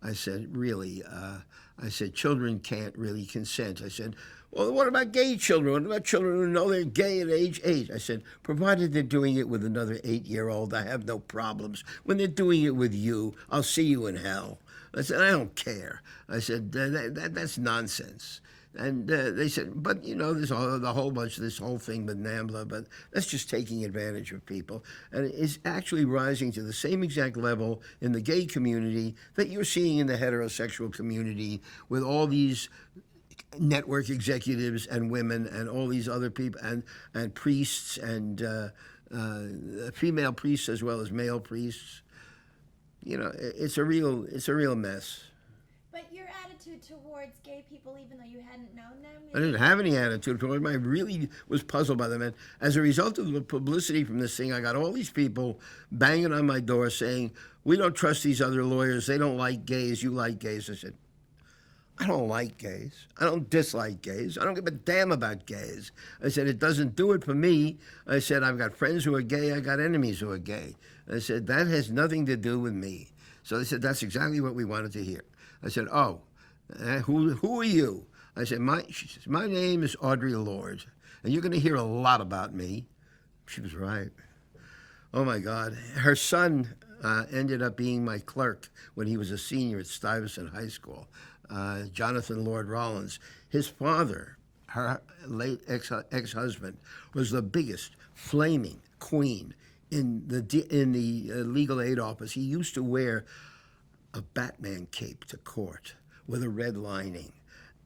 I said, "Really?" I said, "Children can't really consent." I said, "Well, what about gay children? What about children who know they're gay at age 8?" I said, "Provided they're doing it with another 8-year-old, I have no problems. When they're doing it with you, I'll see you in hell." I said, "I don't care." I said, that's nonsense." And they said, "But, there's a whole bunch of this whole thing with NAMBLA, but that's just taking advantage of people." And it's actually rising to the same exact level in the gay community that you're seeing in the heterosexual community with all these network executives and women and all these other people and priests and female priests as well as male priests. It's a real mess. But your attitude towards gay people, even though you hadn't known them? I didn't have any attitude toward them. I really was puzzled by them. And as a result of the publicity from this thing, I got all these people banging on my door saying, "We don't trust these other lawyers. They don't like gays. You like gays." I said, "I don't like gays. I don't dislike gays. I don't give a damn about gays." I said, "It doesn't do it for me." I said, "I've got friends who are gay. I got enemies who are gay." I said, "That has nothing to do with me." So they said, "That's exactly what we wanted to hear." I said, "Oh, who are you?" I said, she says, "My name is Audre Lorde, and you're going to hear a lot about me." She was right. Oh, my God. Her son ended up being my clerk when he was a senior at Stuyvesant High School, Jonathan Lord Rollins. His father, her late ex-husband, was the biggest flaming queen in the legal aid office. He used to wear a Batman cape to court with a red lining,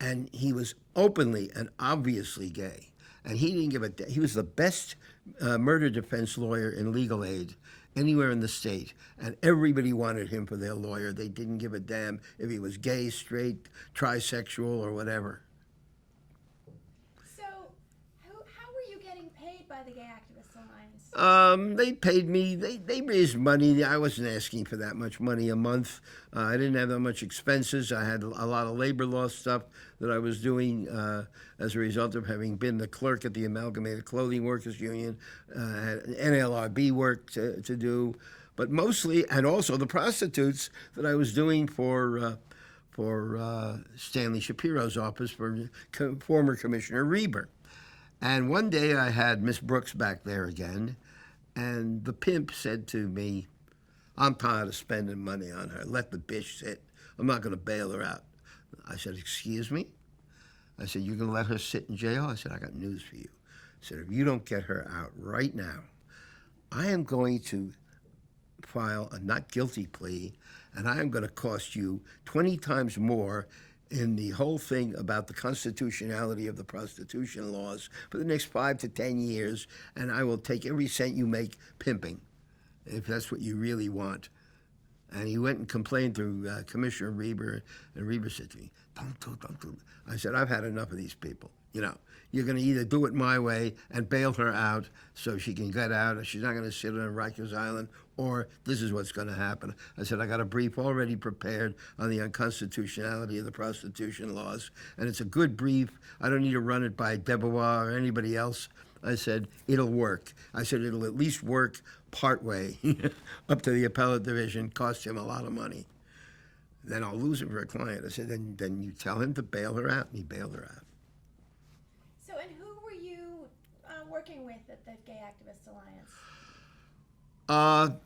and he was openly and obviously gay. And he didn't give a damn. He was the best murder defense lawyer in legal aid anywhere in the state, and everybody wanted him for their lawyer. They didn't give a damn if he was gay, straight, trisexual, or whatever. So, how were you getting paid by the Gay Activists Alliance? They paid me. They raised money. I wasn't asking for that much money a month. I didn't have that much expenses. I had a lot of labor law stuff that I was doing as a result of having been the clerk at the Amalgamated Clothing Workers Union. Had NLRB work to do, but mostly, and also the prostitutes that I was doing for Stanley Shapiro's office for former Commissioner Reber. And one day I had Miss Brooks back there again, and the pimp said to me, "I'm tired of spending money on her. Let the bitch sit. I'm not going to bail her out." I said, "Excuse me?" I said, "You're going to let her sit in jail?" I said, "I got news for you." I said, "If you don't get her out right now, I am going to file a not guilty plea, and I am going to cost you 20 times more in the whole thing about the constitutionality of the prostitution laws for the next 5 to 10 years, and I will take every cent you make pimping, if that's what you really want." And he went and complained to Commissioner Reber, and Reber said to me, don't do it. I said, "I've had enough of these people. You're going to either do it my way and bail her out so she can get out, or she's not going to sit on Rikers Island, or this is what's going to happen." I said, "I got a brief already prepared on the unconstitutionality of the prostitution laws, and it's a good brief. I don't need to run it by Debois or anybody else." I said, "It'll work." I said, "It'll at least work partway up to the appellate division, cost him a lot of money. Then I'll lose him for a client." I said, then you tell him to bail her out," and he bailed her out. So, and who were you working with at the Gay Activists Alliance?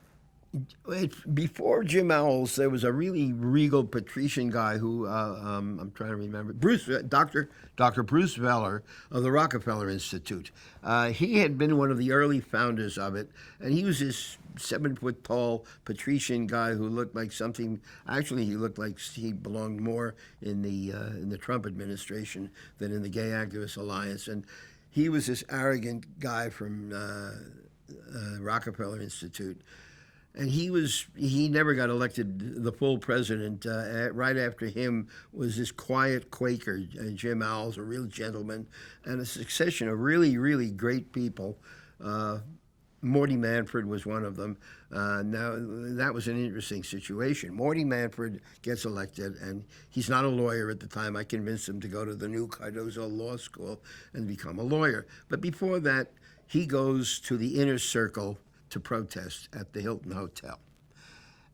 Before Jim Owls, there was a really regal patrician guy who, I'm trying to remember, Dr. Bruce Veller of the Rockefeller Institute. He had been one of the early founders of it, and he was this 7-foot-tall patrician guy who looked like something. Actually, he looked like he belonged more in the Trump administration than in the Gay Activists Alliance. And he was this arrogant guy from Rockefeller Institute. And he never got elected the full president. Right after him was this quiet Quaker, Jim Owls, a real gentleman, and a succession of really, really great people. Morty Manfred was one of them. Now, that was an interesting situation. Morty Manfred gets elected, and he's not a lawyer at the time. I convinced him to go to the new Cardozo Law School and become a lawyer. But before that, he goes to the inner circle to protest at the Hilton Hotel.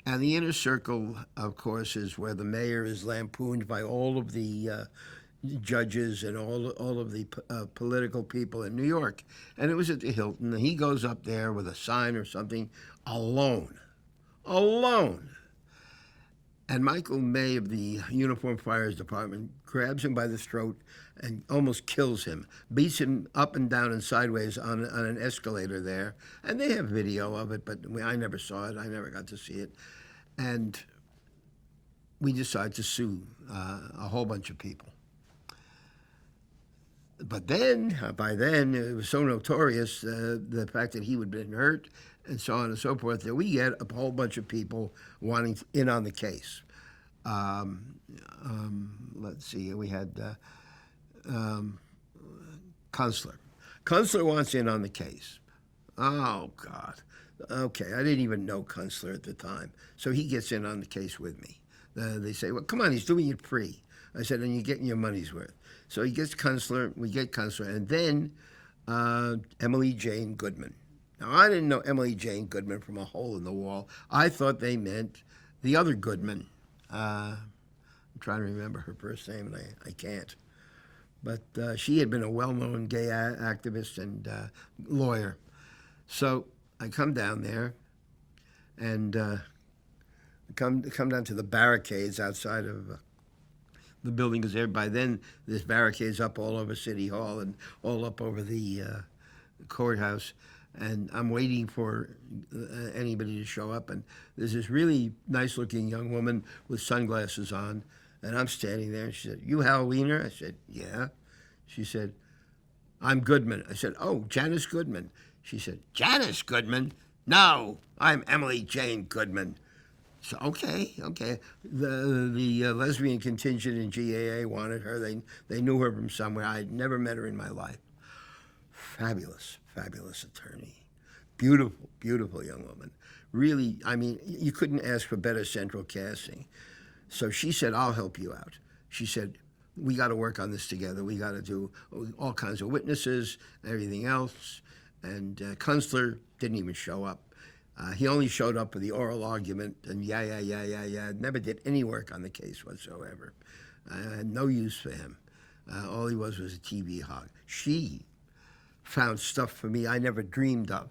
And the inner circle, of course, is where the mayor is lampooned by all of the judges and all of the political people in New York. And it was at the Hilton. And he goes up there with a sign or something, alone. Alone. And Michael May of the Uniform Fires Department grabs him by the throat and almost kills him, beats him up and down and sideways on an escalator there. And they have video of it, but I never saw it. I never got to see it. And we decided to sue a whole bunch of people. But then, by then, it was so notorious, the fact that he would have been hurt and so on and so forth, that we get a whole bunch of people wanting in on the case. Let's see, we had Kunstler. Kunstler wants in on the case. Oh, God. Okay, I didn't even know Kunstler at the time. So he gets in on the case with me. They say, well, come on, he's doing it free. I said, and you're getting your money's worth. So he gets Kunstler, we get Kunstler, and then Emily Jane Goodman. Now, I didn't know Emily Jane Goodman from a hole in the wall. I thought they meant the other Goodman. I'm trying to remember her first name, and I can't. But she had been a well-known gay activist and lawyer. So I come down there, and come down to the barricades outside of the building, because by then there's barricades up all over City Hall and all up over the courthouse. And I'm waiting for anybody to show up. And there's this really nice-looking young woman with sunglasses on, and I'm standing there. And she said, "You Hal Weiner?" I said, "Yeah." She said, "I'm Goodman." I said, "Oh, Janice Goodman." She said, "Janice Goodman? No, I'm Emily Jane Goodman." So, okay. The lesbian contingent in GAA wanted her. They knew her from somewhere. I'd never met her in my life. Fabulous attorney. Beautiful young woman. Really, I mean, you couldn't ask for better central casting. So she said, "I'll help you out." She said, "We got to work on this together. We got to do all kinds of witnesses, everything else." And Kunstler didn't even show up. He only showed up for the oral argument, and yeah. Never did any work on the case whatsoever. I had no use for him. All he was a TV hog. She found stuff for me I never dreamed of.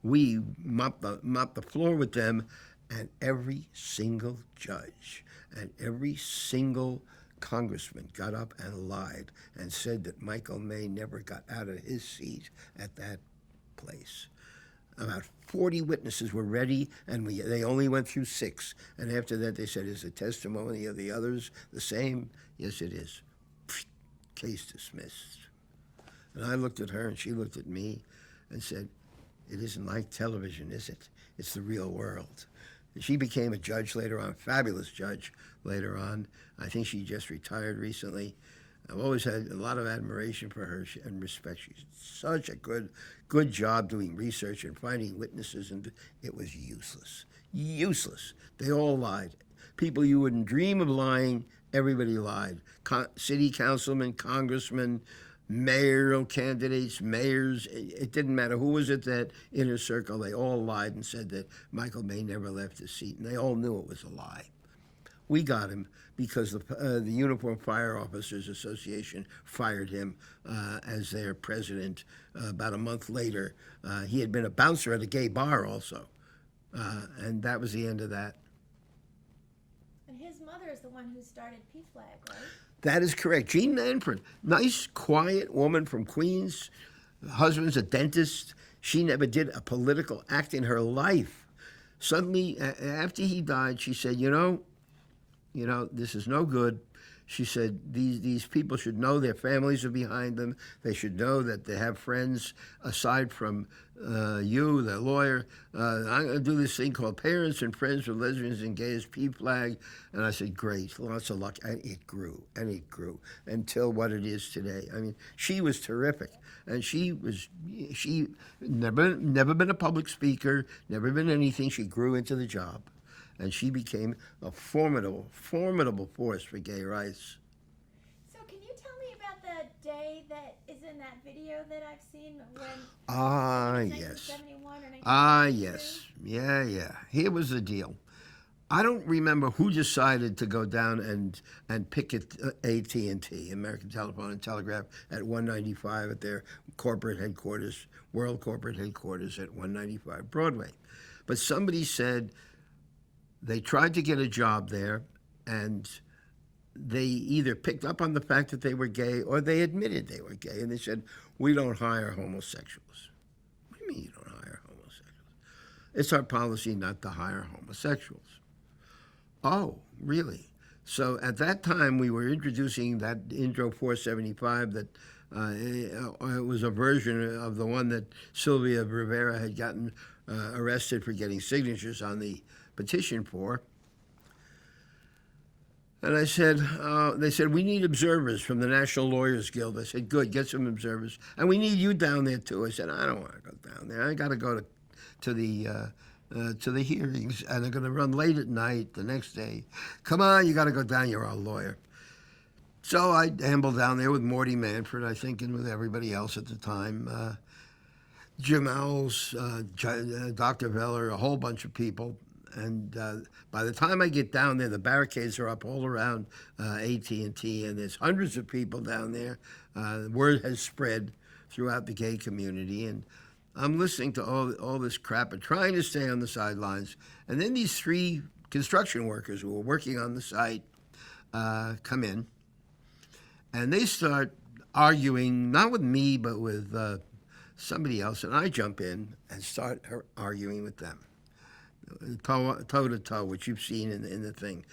We mopped the floor with them, and every single judge and every single congressman got up and lied and said that Michael May never got out of his seat at that place. About 40 witnesses were ready, and they only went through 6. And after that, they said, "Is the testimony of the others the same?" "Yes, it is." Case dismissed. And I looked at her, and she looked at me and said, "It isn't like television, is it? It's the real world." And she became a judge later on, fabulous judge later on. I think she just retired recently. I've always had a lot of admiration for her and respect. She's such a good job doing research and finding witnesses, and it was useless. They all lied. People you wouldn't dream of lying, everybody lied. City councilmen, congressmen, mayoral candidates, mayors, it didn't matter who was at that inner circle, they all lied and said that Michael May never left his seat, and they all knew it was a lie. We got him because the Uniform Fire Officers Association fired him as their president about a month later. He had been a bouncer at a gay bar also, and that was the end of that. And his mother is the one who started PFLAG, right? That is correct. Jean Manfred, nice, quiet woman from Queens. Husband's a dentist. She never did a political act in her life. Suddenly, after he died, she said, you know, this is no good. She said, these people should know their families are behind them. They should know that they have friends aside from you, the lawyer. I'm going to do this thing called Parents and Friends for Lesbians and Gays, P-Flag. And I said, great, lots of luck. And it grew, until what it is today. I mean, she was terrific. And she never been a public speaker, never been anything. She grew into the job. And she became a formidable force for gay rights. So can you tell me about the day that is in that video that I've seen when Yes. 1971 or 1972? Yes. Yeah. Here was the deal. I don't remember who decided to go down and picket AT&T, American Telephone and Telegraph, at 195 at their corporate headquarters, world corporate headquarters at 195 Broadway. But somebody said, they tried to get a job there, and they either picked up on the fact that they were gay or they admitted they were gay. And they said, we don't hire homosexuals. What do you mean you don't hire homosexuals? It's our policy not to hire homosexuals. Oh, really? So at that time, we were introducing that Intro 475 that it was a version of the one that Sylvia Rivera had gotten arrested for getting signatures on the petition for. And I said, they said, we need observers from the National Lawyers Guild. I said, good, get some observers. And we need you down there too. I said, I don't want to go down there. I got to go to the hearings, and they're going to run late at night the next day. Come on, you got to go down. You're our lawyer. So I ambled down there with Morty Manfred, I think, and with everybody else at the time. Jim Owls, Dr. Veller, a whole bunch of people. And by the time I get down there, the barricades are up all around AT&T, and there's hundreds of people down there. Word has spread throughout the gay community, and I'm listening to all this crap and trying to stay on the sidelines. And then these three construction workers who were working on the site come in, and they start arguing, not with me, but with somebody else. And I jump in and start arguing with them. Toe to toe, which you've seen in the thing.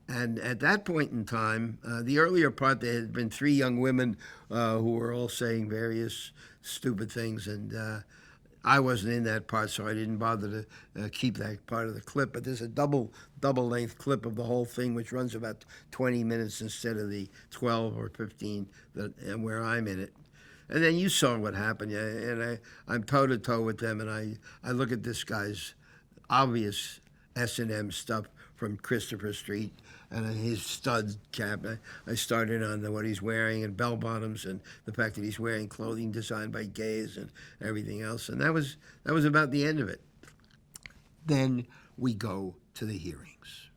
And at that point in time, the earlier part, there had been three young women who were all saying various stupid things, and I wasn't in that part, so I didn't bother to keep that part of the clip. But there's a double-length clip of the whole thing, which runs about 20 minutes instead of the 12 or 15 and where I'm in it. And then you saw what happened, and I'm toe-to-toe with them, and I look at this guy's obvious S&M stuff from Christopher Street and his stud cap. I started on what he's wearing and bell bottoms and the fact that he's wearing clothing designed by gays and everything else. And that was about the end of it. Then we go to the hearings.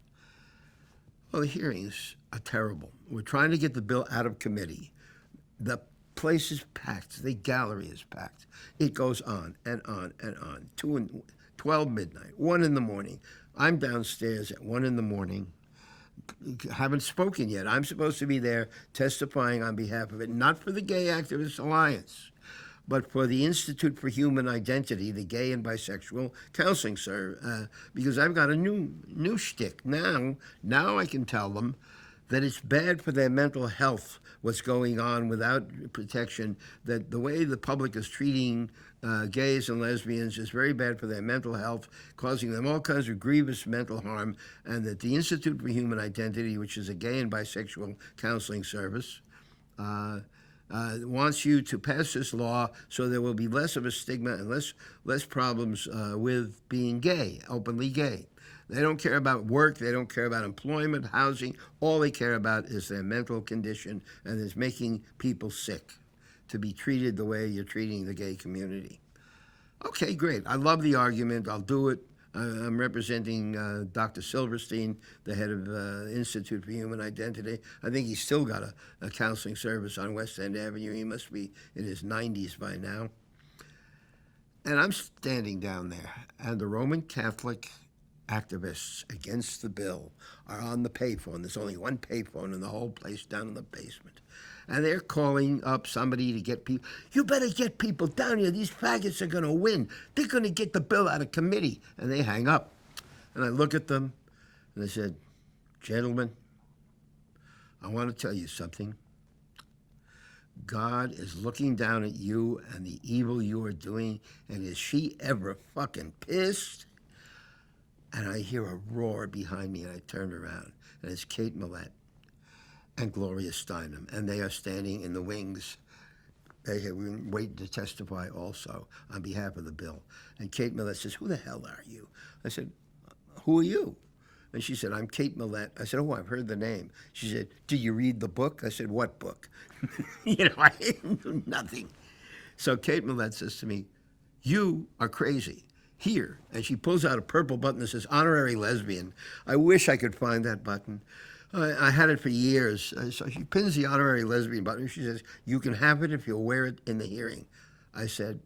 Well, the hearings are terrible. We're trying to get the bill out of committee. The place is packed. The gallery is packed. It goes on and on and on. 12 midnight, 1 in the morning. I'm downstairs at 1 in the morning, haven't spoken yet. I'm supposed to be there testifying on behalf of it, not for the Gay Activist Alliance, but for the Institute for Human Identity, the Gay and Bisexual Counseling Service, because I've got a new shtick. Now I can tell them that it's bad for their mental health, what's going on without protection, that the way the public is treating gays and lesbians is very bad for their mental health, causing them all kinds of grievous mental harm, and that the Institute for Human Identity, which is a gay and bisexual counseling service, wants you to pass this law so there will be less of a stigma and less problems with being gay, openly gay. They don't care about work, they don't care about employment, housing. All they care about is their mental condition, and it's making people sick to be treated the way you're treating the gay community. Okay, great. I love the argument. I'll do it. I'm representing Dr. Silverstein, the head of the Institute for Human Identity. I think he's still got a counseling service on West End Avenue. He must be in his 90s by now. And I'm standing down there, and the Roman Catholic activists against the bill are on the payphone. There's only one payphone in the whole place down in the basement. And they're calling up somebody to get people. You better get people down here. These faggots are going to win. They're going to get the bill out of committee. And they hang up. And I look at them, and I said, gentlemen, I want to tell you something. God is looking down at you and the evil you are doing, and is she ever fucking pissed? And I hear a roar behind me, and I turn around, and it's Kate Millett and Gloria Steinem, and they are standing in the wings. They have been waiting to testify also on behalf of the bill. And Kate Millett says, "Who the hell are you?" I said, "Who are you?" And she said, "I'm Kate Millett." I said, "Oh, I've heard the name." She said, "Do you read the book?" I said, "What book?" I knew nothing. So Kate Millett says to me, "You are crazy. Here." And she pulls out a purple button that says honorary lesbian. I wish I could find that button. I had it for years. So she pins the honorary lesbian button. She says, "You can have it if you'll wear it in the hearing." I said,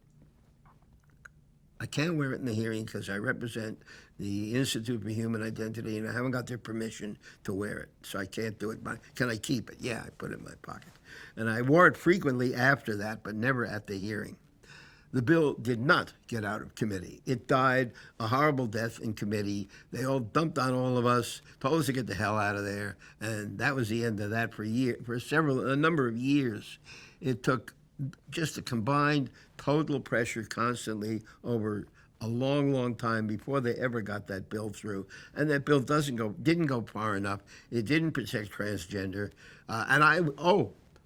"I can't wear it in the hearing because I represent the Institute for Human Identity and I haven't got their permission to wear it. So I can't do it. Can I keep it?" Yeah, I put it in my pocket. And I wore it frequently after that, but never at the hearing. The bill did not get out of committee. It died a horrible death in committee. They all dumped on all of us, told us to get the hell out of there, and that was the end of that for a number of years. It took just a combined total pressure constantly over a long, long time before they ever got that bill through. And that bill didn't go far enough. It didn't protect transgender.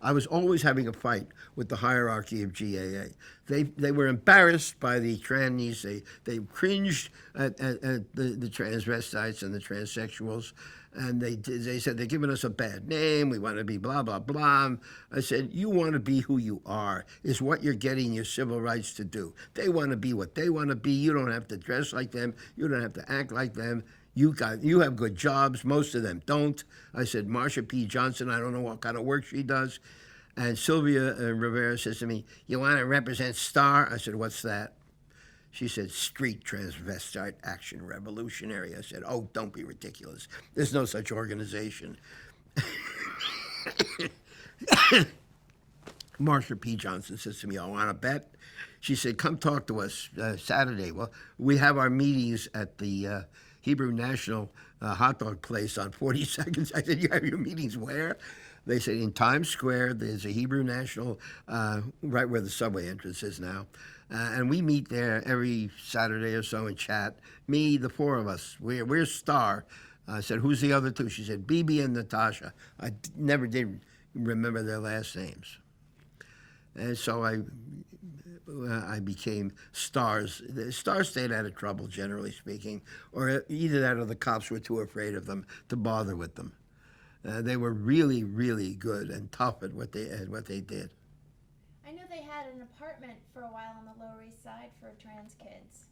I was always having a fight with the hierarchy of GAA. They were embarrassed by the trannies. They cringed at the transvestites and the transsexuals, and they said they're giving us a bad name. We want to be blah blah blah. I said, you want to be who you are is what you're getting your civil rights to do. They want to be what they want to be. You don't have to dress like them. You don't have to act like them. You have good jobs. Most of them don't. I said, Marsha P. Johnson, I don't know what kind of work she does. And Sylvia Rivera says to me, "You want to represent STAR?" I said, "What's that?" She said, "Street Transvestite Action Revolutionary." I said, "Oh, don't be ridiculous. There's no such organization." Marsha P. Johnson says to me, "I want to bet." She said, "Come talk to us Saturday." Well, we have our meetings at the Hebrew National hot dog place on 42nd. I said, "You have your meetings where?" They said, "In Times Square, there's a Hebrew National, right where the subway entrance is now. And we meet there every Saturday or so and chat. Me, the four of us, we're STAR." I said, "Who's the other two?" She said, "Bibi and Natasha." I never did remember their last names. And so I became STARs. The STARs stayed out of trouble, generally speaking, or either that or the cops were too afraid of them to bother with them. They were really, really good and tough at what they did. I know they had an apartment for a while on the Lower East Side for trans kids.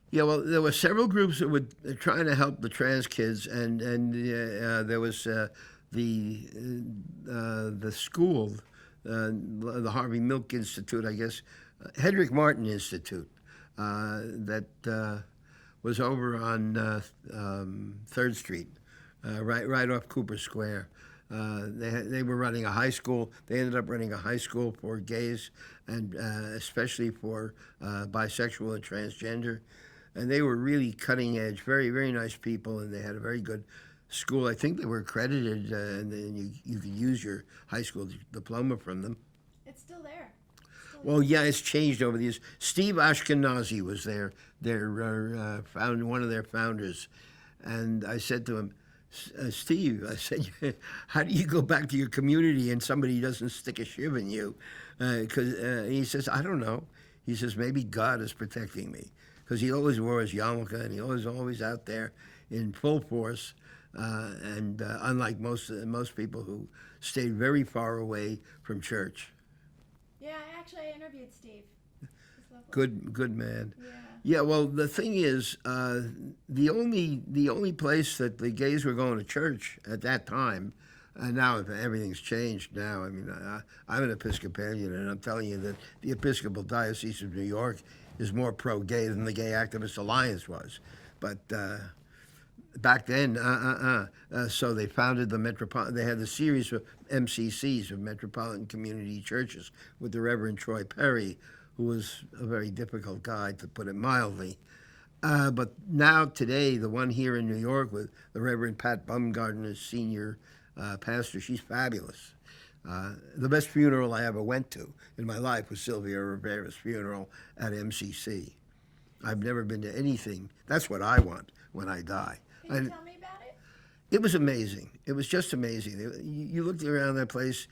Yeah, well, there were several groups that were trying to help the trans kids, and there was the school, the Harvey Milk Institute, I guess, Hedrick Martin Institute, that was over on 3rd Street, right off Cooper Square. They were running a high school. They ended up running a high school for gays and especially for bisexual and transgender. And they were really cutting edge, very, very nice people, and they had a very good school. I think they were accredited, and then you could use your high school diploma from them. It's still there. Well, yeah, it's changed over the years. Steve Ashkenazi was one of their founders, and I said to him, "Steve," I said, "how do you go back to your community and somebody doesn't stick a shiv in you?" Because he says, "I don't know." He says, "Maybe God is protecting me." Because he always wore his yarmulke and he was always out there in full force. And unlike most people who stayed very far away from church. Yeah, I interviewed Steve. Good man. Yeah. Yeah. Well, the thing is, the only place that the gays were going to church at that time, and now everything's changed. Now, I mean, I'm an Episcopalian, and I'm telling you that the Episcopal Diocese of New York is more pro-gay than the Gay Activist Alliance was. But back then, so they founded the Metropolitan. They had the series of MCCs, of Metropolitan Community Churches, with the Reverend Troy Perry, who was a very difficult guy, to put it mildly. But now, today, the one here in New York with the Reverend Pat Bumgarner as senior pastor, she's fabulous. The best funeral I ever went to in my life was Sylvia Rivera's funeral at MCC. I've never been to anything. That's what I want when I die. Can you tell me about it? It was amazing. It was just amazing. You looked around that place.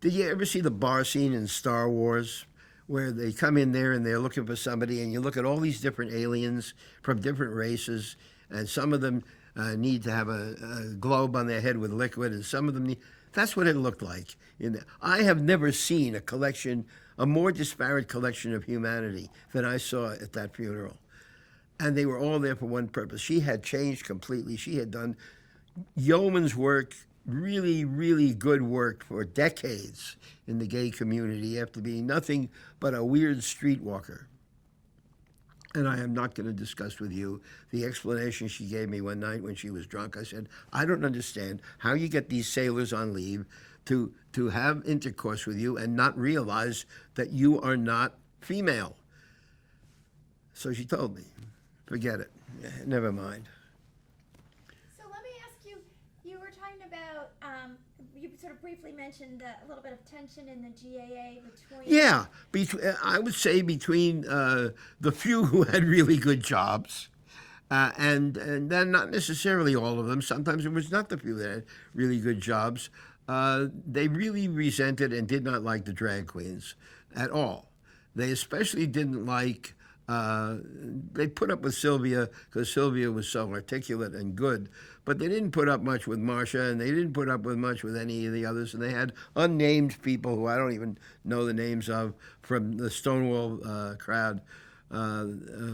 Did you ever see the bar scene in Star Wars where they come in there and they're looking for somebody, and you look at all these different aliens from different races, and some of them need to have a globe on their head with liquid, and some of them need... That's what it looked like. I have never seen a more disparate collection of humanity than I saw at that funeral. And they were all there for one purpose. She had changed completely. She had done yeoman's work, really, really good work for decades in the gay community after being nothing but a weird streetwalker. And I am not going to discuss with you the explanation she gave me one night when she was drunk. I said, I don't understand how you get these sailors on leave to have intercourse with you and not realize that you are not female. So she told me, forget it, never mind. So let me ask you, you were talking about, you sort of briefly mentioned a little bit of tension in the GAA between... Yeah, I would say between the few who had really good jobs, and then not necessarily all of them. Sometimes it was not the few that had really good jobs. They really resented and did not like the drag queens at all. They especially didn't like... they put up with Sylvia because Sylvia was so articulate and good, but they didn't put up much with Marcia, and they didn't put up with much with any of the others, and they had unnamed people who I don't even know the names of from the Stonewall crowd,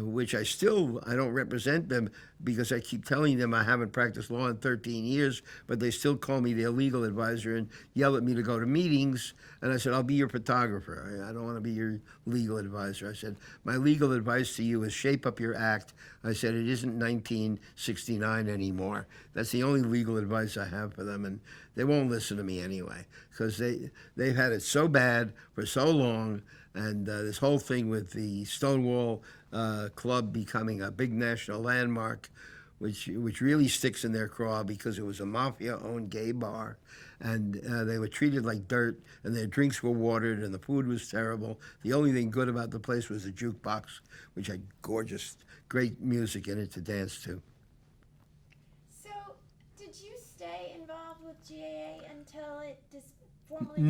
which I don't represent them because I keep telling them I haven't practiced law in 13 years, but they still call me their legal advisor and yell at me to go to meetings. And I said, I'll be your photographer. I don't want to be your legal advisor. I said, my legal advice to you is shape up your act. I said, it isn't 1969 anymore. That's the only legal advice I have for them. And they won't listen to me anyway because they've had it so bad for so long. And this whole thing with the Stonewall Club becoming a big national landmark, which really sticks in their craw because it was a mafia-owned gay bar, and they were treated like dirt, and their drinks were watered, and the food was terrible. The only thing good about the place was the jukebox, which had gorgeous, great music in it to dance to. So, did you stay involved with GAA until it formally...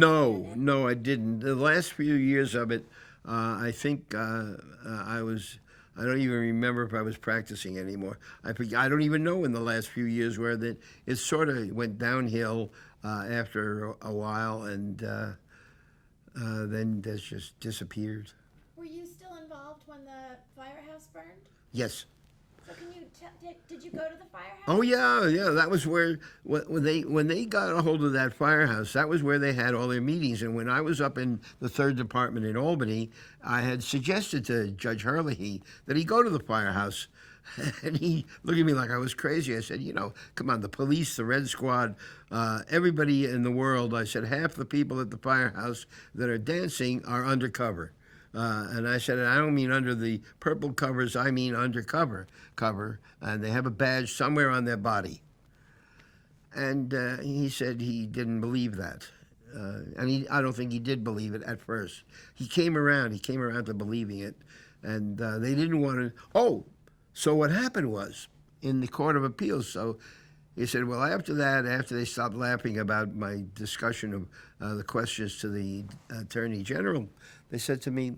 No, I didn't. The last few years of it, I think I don't even remember if I was practicing anymore. I don't even know in the last few years where that it sort of went downhill after a while, and then it's just disappeared. Were you still involved when the firehouse burned? Yes. So can you did you go to the firehouse? Oh yeah. That was where when they got a hold of that firehouse, that was where they had all their meetings. And when I was up in the 3rd Department in Albany, I had suggested to Judge Herlihy that he go to the firehouse. And he looked at me like I was crazy. I said, come on, the police, the Red Squad, everybody in the world. I said, half the people at the firehouse that are dancing are undercover. And I said, I don't mean under the purple covers, I mean undercover cover, and they have a badge somewhere on their body. And he said he didn't believe that. And I don't think he did believe it at first. He came around to believing it, and they didn't want to... Oh, so what happened was, in the Court of Appeals, so he said, well, after they stopped laughing about my discussion of the questions to the Attorney General, they said to me,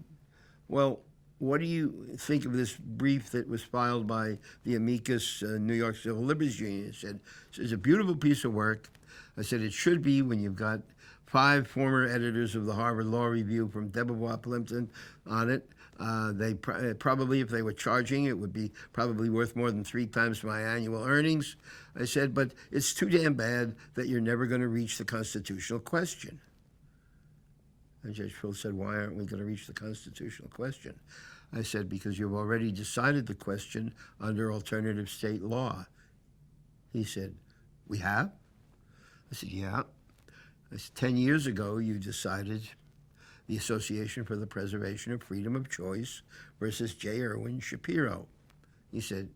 well, what do you think of this brief that was filed by the amicus New York Civil Liberties Union? I said, it's a beautiful piece of work. I said, it should be when you've got 5 former editors of the Harvard Law Review from Debevoise Plimpton on it. They probably, if they were charging, it would be probably worth more than 3 times my annual earnings. I said, but it's too damn bad that you're never going to reach the constitutional question. And Judge Phil said, why aren't we going to reach the constitutional question? I said, because you've already decided the question under alternative state law. He said, we have? I said, yeah. I said, 10 years ago, you decided the Association for the Preservation of Freedom of Choice versus J. Irwin Shapiro. He said,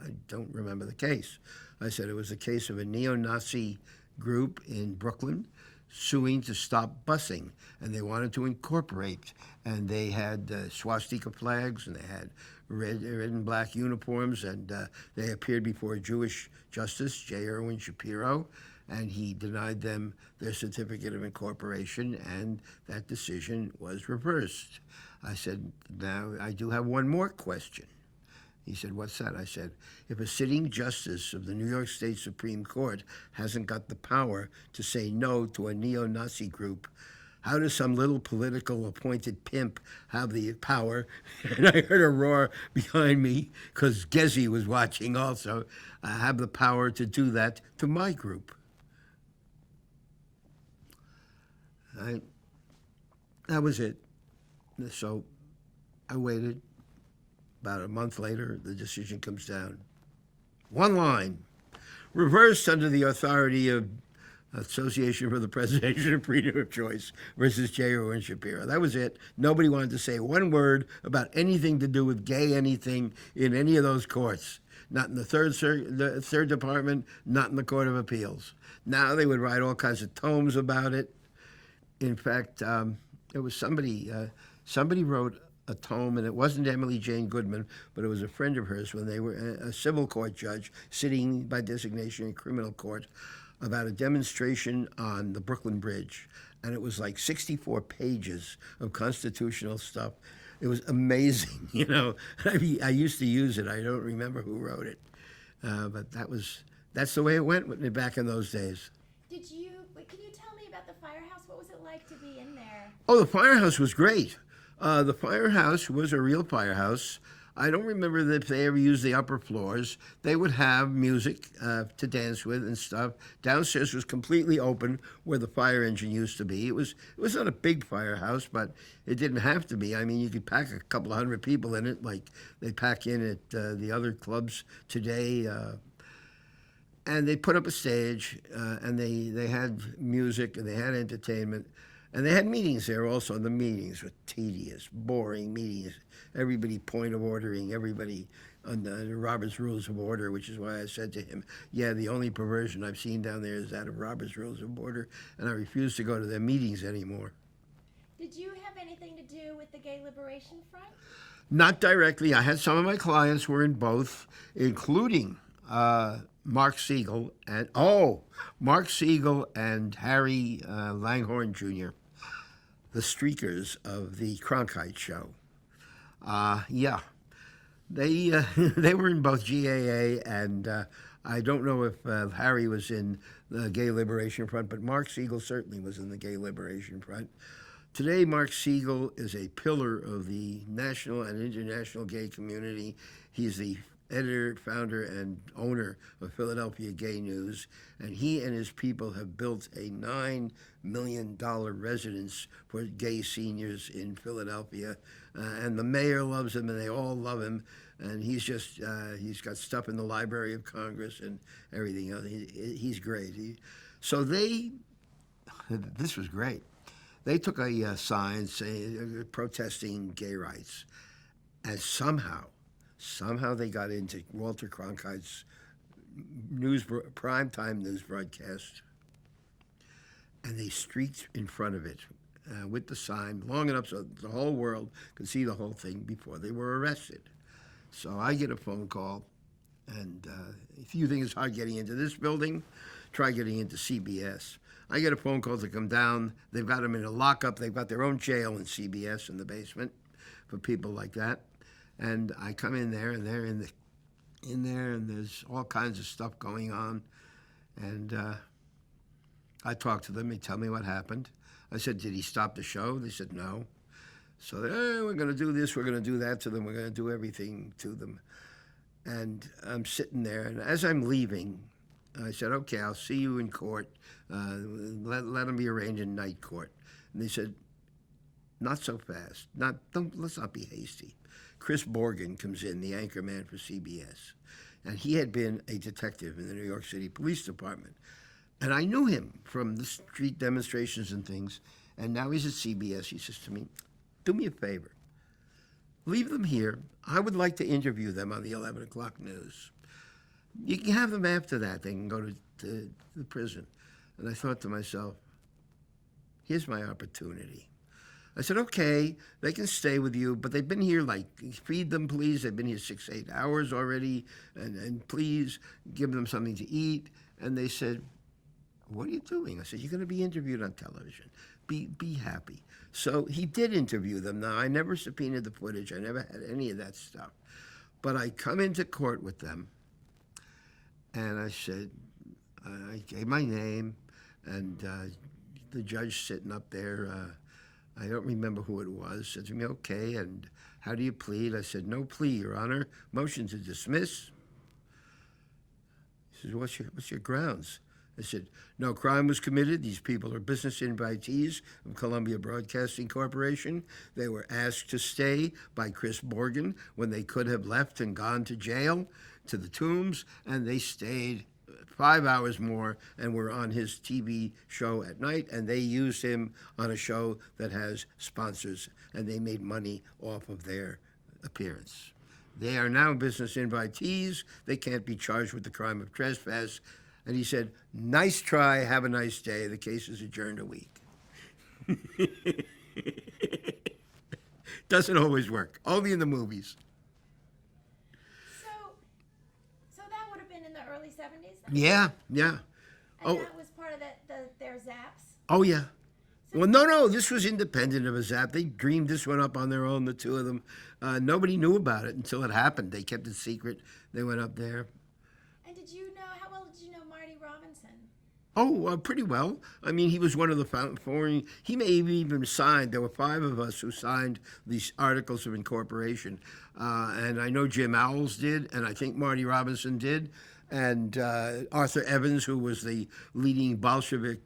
I don't remember the case. I said it was a case of a neo-Nazi group in Brooklyn suing to stop busing, and they wanted to incorporate, and they had swastika flags, and they had red and black uniforms, and they appeared before a Jewish justice, J. Irwin Shapiro, and he denied them their certificate of incorporation, and that decision was reversed. I said, now I do have one more question. He said, what's that? I said, if a sitting justice of the New York State Supreme Court hasn't got the power to say no to a neo-Nazi group, how does some little political appointed pimp have the power? And I heard a roar behind me because Gezi was watching also. Have the power to do that to my group. That was it. So I waited. About a month later, the decision comes down. One line. Reversed under the authority of Association for the Preservation of Freedom of Choice versus J. Irwin Shapiro. That was it. Nobody wanted to say one word about anything to do with gay anything in any of those courts. Not in the third department, not in the Court of Appeals. Now they would write all kinds of tomes about it. In fact, it was somebody wrote a tome, and it wasn't Emily Jane Goodman, but it was a friend of hers when they were a civil court judge sitting by designation in criminal court about a demonstration on the Brooklyn Bridge. And it was like 64 pages of constitutional stuff. It was amazing, you know. I used to use it. I don't remember who wrote it. But that's the way it went back in those days. Can you tell me about the firehouse? What was it like to be in there? Oh, the firehouse was great. The firehouse was a real firehouse. I don't remember if they ever used the upper floors. They would have music to dance with and stuff. Downstairs was completely open where the fire engine used to be. It was not a big firehouse, but it didn't have to be. I mean, you could pack a couple of hundred people in it, like they pack in at the other clubs today. And they put up a stage, and they had music, and they had entertainment. And they had meetings there also, and the meetings were tedious, boring meetings. Everybody point of ordering, everybody on the Robert's Rules of Order, which is why I said to him, yeah, the only perversion I've seen down there is that of Robert's Rules of Order, and I refuse to go to their meetings anymore. Did you have anything to do with the Gay Liberation Front? Not directly. I had some of my clients were in both, including Mark Siegel and Harry Langhorne Jr., the streakers of the Cronkite show. They were in both GAA, and I don't know if Harry was in the Gay Liberation Front, but Mark Siegel certainly was in the Gay Liberation Front. Today, Mark Siegel is a pillar of the national and international gay community. He's the editor, founder, and owner of Philadelphia Gay News, and he and his people have built a $9 million residence for gay seniors in Philadelphia, and the mayor loves him, and they all love him, and he's got stuff in the Library of Congress and everything else. He's great. This was great. They took a sign saying, protesting gay rights, and somehow they got into Walter Cronkite's primetime news broadcast, and they streaked in front of it with the sign long enough so the whole world could see the whole thing before they were arrested. So I get a phone call, and if you think it's hard getting into this building, try getting into CBS. I get a phone call to come down. They've got them in a lockup. They've got their own jail in CBS in the basement for people like that. And I come in there, and they're in there, and there's all kinds of stuff going on. And I talk to them. They tell me what happened. I said, did he stop the show? They said, no. So we're going to do this, we're going to do that to them, we're going to do everything to them. And I'm sitting there, and as I'm leaving, I said, okay, I'll see you in court. Let them be arraigned in night court. And they said, not so fast. Let's not be hasty. Chris Borgen comes in, the anchor man for CBS. And he had been a detective in the New York City Police Department. And I knew him from the street demonstrations and things. And now he's at CBS. He says to me, do me a favor. leave them here. I would like to interview them on the 11 o'clock news. You can have them after that. They can go to the prison. And I thought to myself, here's my opportunity. I said, okay, they can stay with you, but they've been here, like, feed them, please. They've been here 6-8 hours already, and please give them something to eat. And they said, what are you doing? I said, you're going to be interviewed on television. Be happy. So he did interview them. Now, I never subpoenaed the footage. I never had any of that stuff. But I come into court with them, and I said, I gave my name, and the judge sitting up there, I don't remember who it was, said to me, okay, and how do you plead? I said, no plea, Your Honor. Motion to dismiss. He says, what's your grounds? I said, no crime was committed. These people are business invitees of Columbia Broadcasting Corporation. They were asked to stay by Chris Morgan when they could have left and gone to jail, to the Tombs, and they stayed 5 hours more and were on his TV show at night, and they used him on a show that has sponsors, and they made money off of their appearance. They are now business invitees. They can't be charged with the crime of trespass. And he said, nice try, have a nice day. The case is adjourned a week. Doesn't always work, only in the movies. So that would have been in the early 70s? Yeah. And that was part of their zaps? Oh, yeah. Well, no, this was independent of a zap. They dreamed this one up on their own, the two of them. Nobody knew about it until it happened. They kept it secret. They went up there. And how well did you know Marty Robinson? Oh, pretty well. I mean, he was one of the foreign. He may have even signed. There were 5 of us who signed these articles of incorporation. And I know Jim Owls did, and I think Marty Robinson did. And Arthur Evans, who was the leading Bolshevik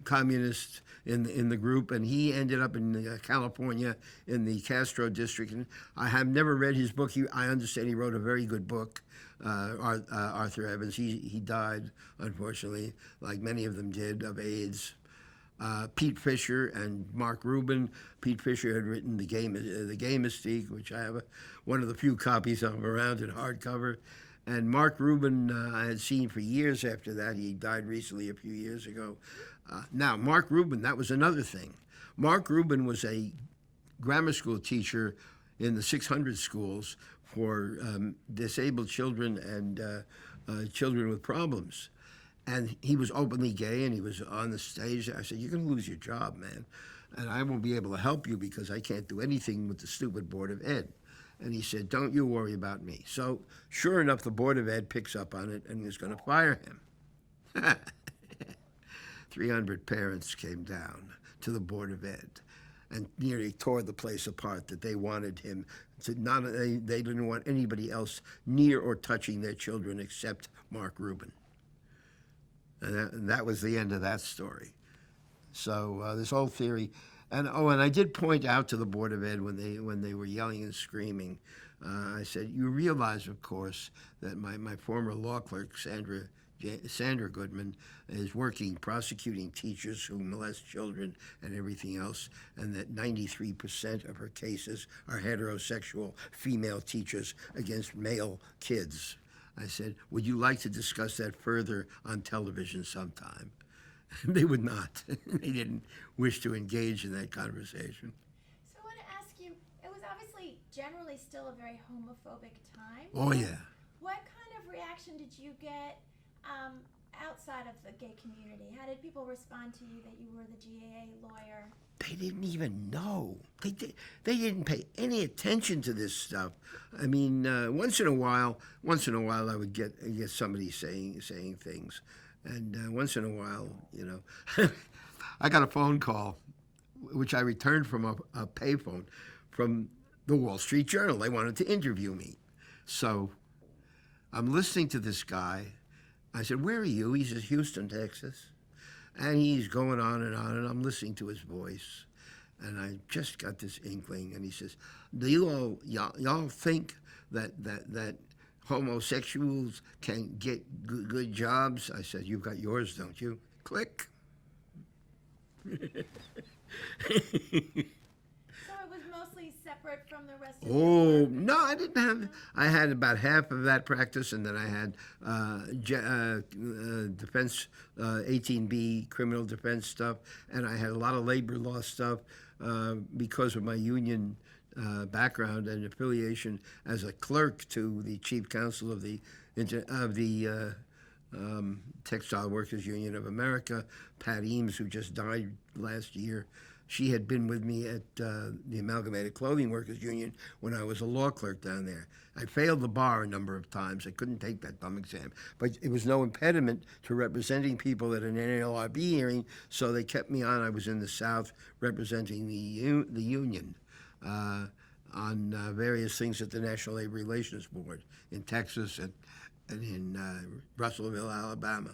communist in the group, and he ended up in California in the Castro district. And I have never read his book. I understand he wrote a very good book, Arthur Evans. He died, unfortunately, like many of them did, of AIDS. Pete Fisher and Mark Rubin. Pete Fisher had written The Gay Mystique, which I have one of the few copies of around in hardcover. And Mark Rubin I had seen for years after that. He died recently, a few years ago. Now, Mark Rubin, that was another thing. Mark Rubin was a grammar school teacher in the 600 schools for disabled children and children with problems. And he was openly gay, and he was on the stage. I said, you're going to lose your job, man. And I won't be able to help you because I can't do anything with the stupid Board of Ed. And he said, don't you worry about me. So sure enough, the Board of Ed picks up on it and is going to fire him. 300 parents came down to the Board of Ed and nearly tore the place apart, that they wanted him to they didn't want anybody else near or touching their children except Mark Rubin. And that was the end of that story. So this whole theory, and I did point out to the Board of Ed when they were yelling and screaming, I said, you realize, of course, that my former law clerk, Sandra Goodman, is prosecuting teachers who molest children and everything else, and that 93% of her cases are heterosexual female teachers against male kids. I said, would you like to discuss that further on television sometime? They would not. They didn't wish to engage in that conversation. So I want to ask you, it was obviously generally still a very homophobic time. Oh, yeah. What kind of reaction did you get outside of the gay community? How did people respond to you that you were the GAA lawyer? They didn't even know. They didn't pay any attention to this stuff. I mean, once in a while, I would get somebody saying things, and once in a while, I got a phone call, which I returned from a payphone from the Wall Street Journal. They wanted to interview me, so I'm listening to this guy. I said, "Where are you?" He says, "Houston, Texas." And he's going on, and I'm listening to his voice, and I just got this inkling. And he says, "Do y'all think that homosexuals can get good jobs?" I said, "You've got yours, don't you?" Click. So it was mostly separate from the rest of Oh, your work? no, I didn't have. I had about half of that practice, and then I had defense, 18B criminal defense stuff, and I had a lot of labor law stuff because of my union background and affiliation as a clerk to the chief counsel of the Textile Workers Union of America, Pat Eames, who just died last year. She had been with me at the Amalgamated Clothing Workers Union when I was a law clerk down there. I failed the bar a number of times. I couldn't take that dumb exam. But it was no impediment to representing people at an NLRB hearing, so they kept me on. I was in the South representing the union on various things at the National Labor Relations Board in Texas and in Russellville, Alabama.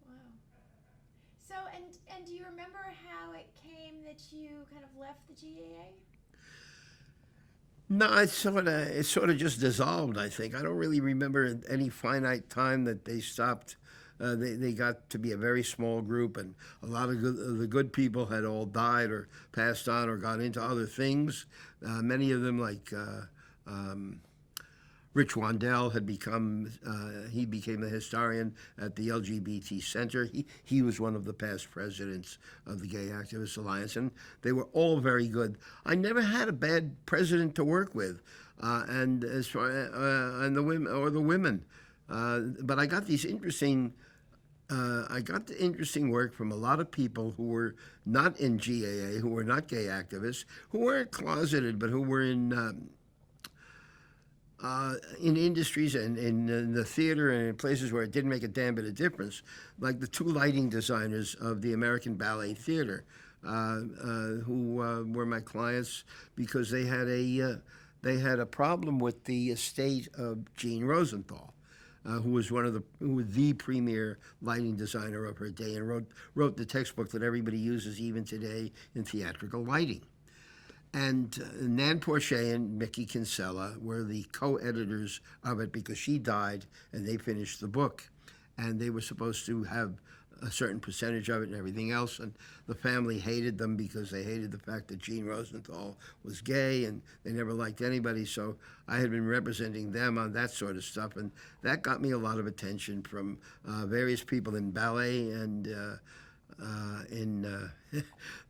Wow. So, and do you remember how it came that you kind of left the GAA? No, it sort of just dissolved, I think. I don't really remember any finite time that they stopped. They got to be a very small group, and a lot of the good people had all died or passed on or got into other things. Many of them, like Rich Wandell, had become, he became the historian at the LGBT Center. He was one of the past presidents of the Gay Activist Alliance, and they were all very good. I never had a bad president to work with, and as far and the women, but I got these interesting. I got the interesting work from a lot of people who were not in GAA, who were not gay activists, who weren't closeted, but who were in industries and in the theater and in places where it didn't make a damn bit of difference, like the two lighting designers of the American Ballet Theater, who were my clients because they had a problem with the estate of Jean Rosenthal, who was the premier lighting designer of her day and wrote the textbook that everybody uses even today in theatrical lighting. And Nan Porcher and Mickey Kinsella were the co-editors of it because she died and they finished the book. And they were supposed to have a certain percentage of it and everything else. And the family hated them because they hated the fact that Jean Rosenthal was gay and they never liked anybody. So I had been representing them on that sort of stuff. And that got me a lot of attention from various people in ballet and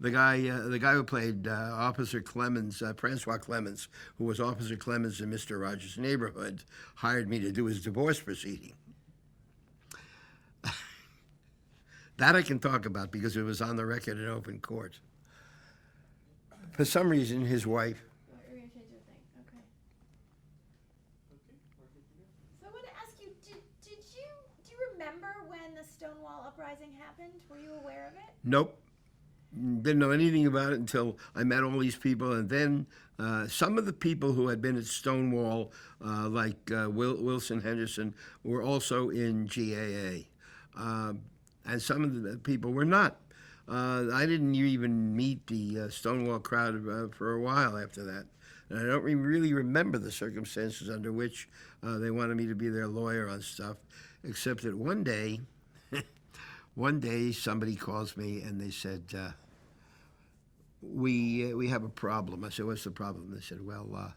the guy who played Officer Clemens, Francois Clemens, who was Officer Clemens in Mr. Rogers' Neighborhood, hired me to do his divorce proceeding. That I can talk about because it was on the record in open court. For some reason, his wife. Oh, you're going to change your thing. Okay. So I want to ask you, do you remember when the Stonewall uprising happened? Were you aware of it? Nope. Didn't know anything about it until I met all these people. And then some of the people who had been at Stonewall, like Wilson Henderson, were also in GAA. And some of the people were not. I didn't even meet the Stonewall crowd for a while after that. And I don't really remember the circumstances under which they wanted me to be their lawyer on stuff, except that one day somebody calls me and they said, we have a problem. I said, what's the problem? They said, well,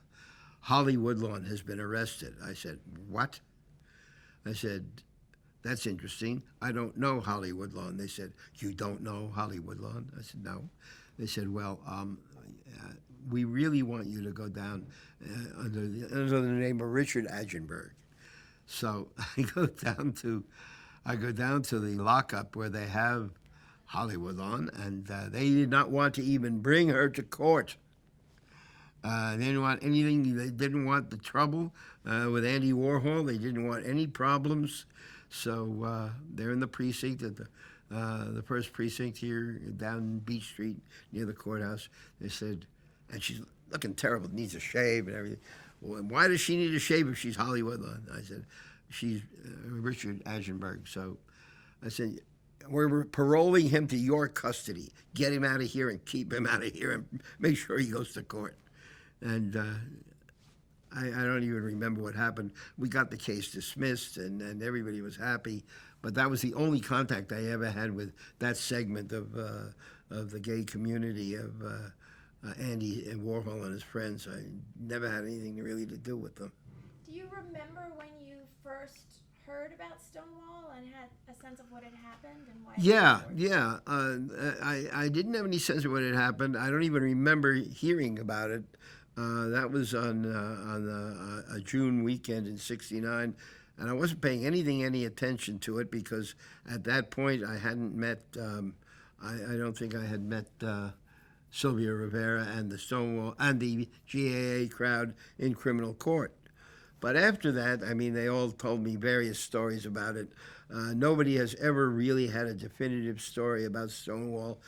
Holly Woodlawn has been arrested. I said, what? I said, that's interesting. I don't know Holly Woodlawn. They said, you don't know Holly Woodlawn? I said, no. They said, well, we really want you to go down under the name of Richard Agenberg. So I go down to the lockup where they have Holly Woodlawn, and they did not want to even bring her to court. They didn't want anything. They didn't want the trouble with Andy Warhol. They didn't want any problems. So they're in the precinct at the first precinct here down Beach Street near the courthouse. They said, and she's looking terrible, needs a shave and everything. Well, why does she need a shave if she's Holly Woodlawn? I said, she's Richard Agenberg. So I said, we're paroling him to your custody. Get him out of here and keep him out of here and make sure he goes to court. And I don't even remember what happened. We got the case dismissed, and everybody was happy. But that was the only contact I ever had with that segment of the gay community of Andy and Warhol and his friends. I never had anything really to do with them. Do you remember when you first heard about Stonewall and had a sense of what had happened and why? Yeah. I didn't have any sense of what had happened. I don't even remember hearing about it. That was on a June weekend in '69, and I wasn't paying any attention to it because at that point I hadn't met. I don't think I had met Sylvia Rivera and the Stonewall and the GAA crowd in criminal court. But after that, I mean, they all told me various stories about it. Nobody has ever really had a definitive story about Stonewall,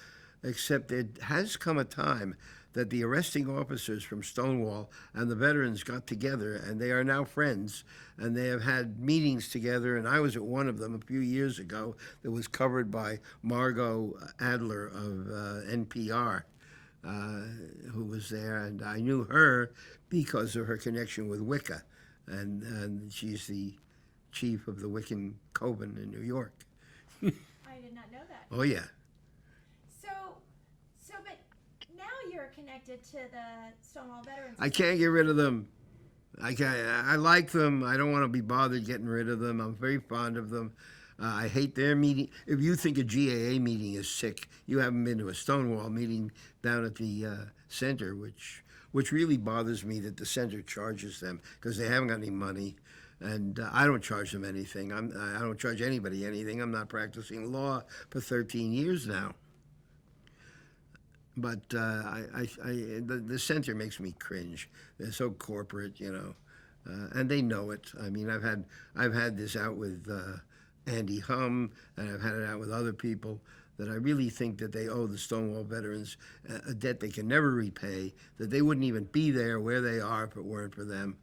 except it has come a time that the arresting officers from Stonewall and the veterans got together, and they are now friends, and they have had meetings together, and I was at one of them a few years ago that was covered by Margot Adler of NPR, who was there, and I knew her because of her connection with Wicca, and she's the chief of the Wiccan Coven in New York. I did not know that. Oh, yeah. But now you're connected to the Stonewall Veterans. I can't get rid of them. I like them. I don't want to be bothered getting rid of them. I'm very fond of them. I hate their meeting. If you think a GAA meeting is sick, you haven't been to a Stonewall meeting down at the center, which really bothers me that the center charges them because they haven't got any money. And I don't charge them anything. I don't charge anybody anything. I'm not practicing law for 13 years now. But the center makes me cringe. They're so corporate, and they know it. I mean, I've had this out with Andy Hum, and I've had it out with other people that I really think that they owe the Stonewall veterans a debt they can never repay. That they wouldn't even be there where they are if it weren't for them,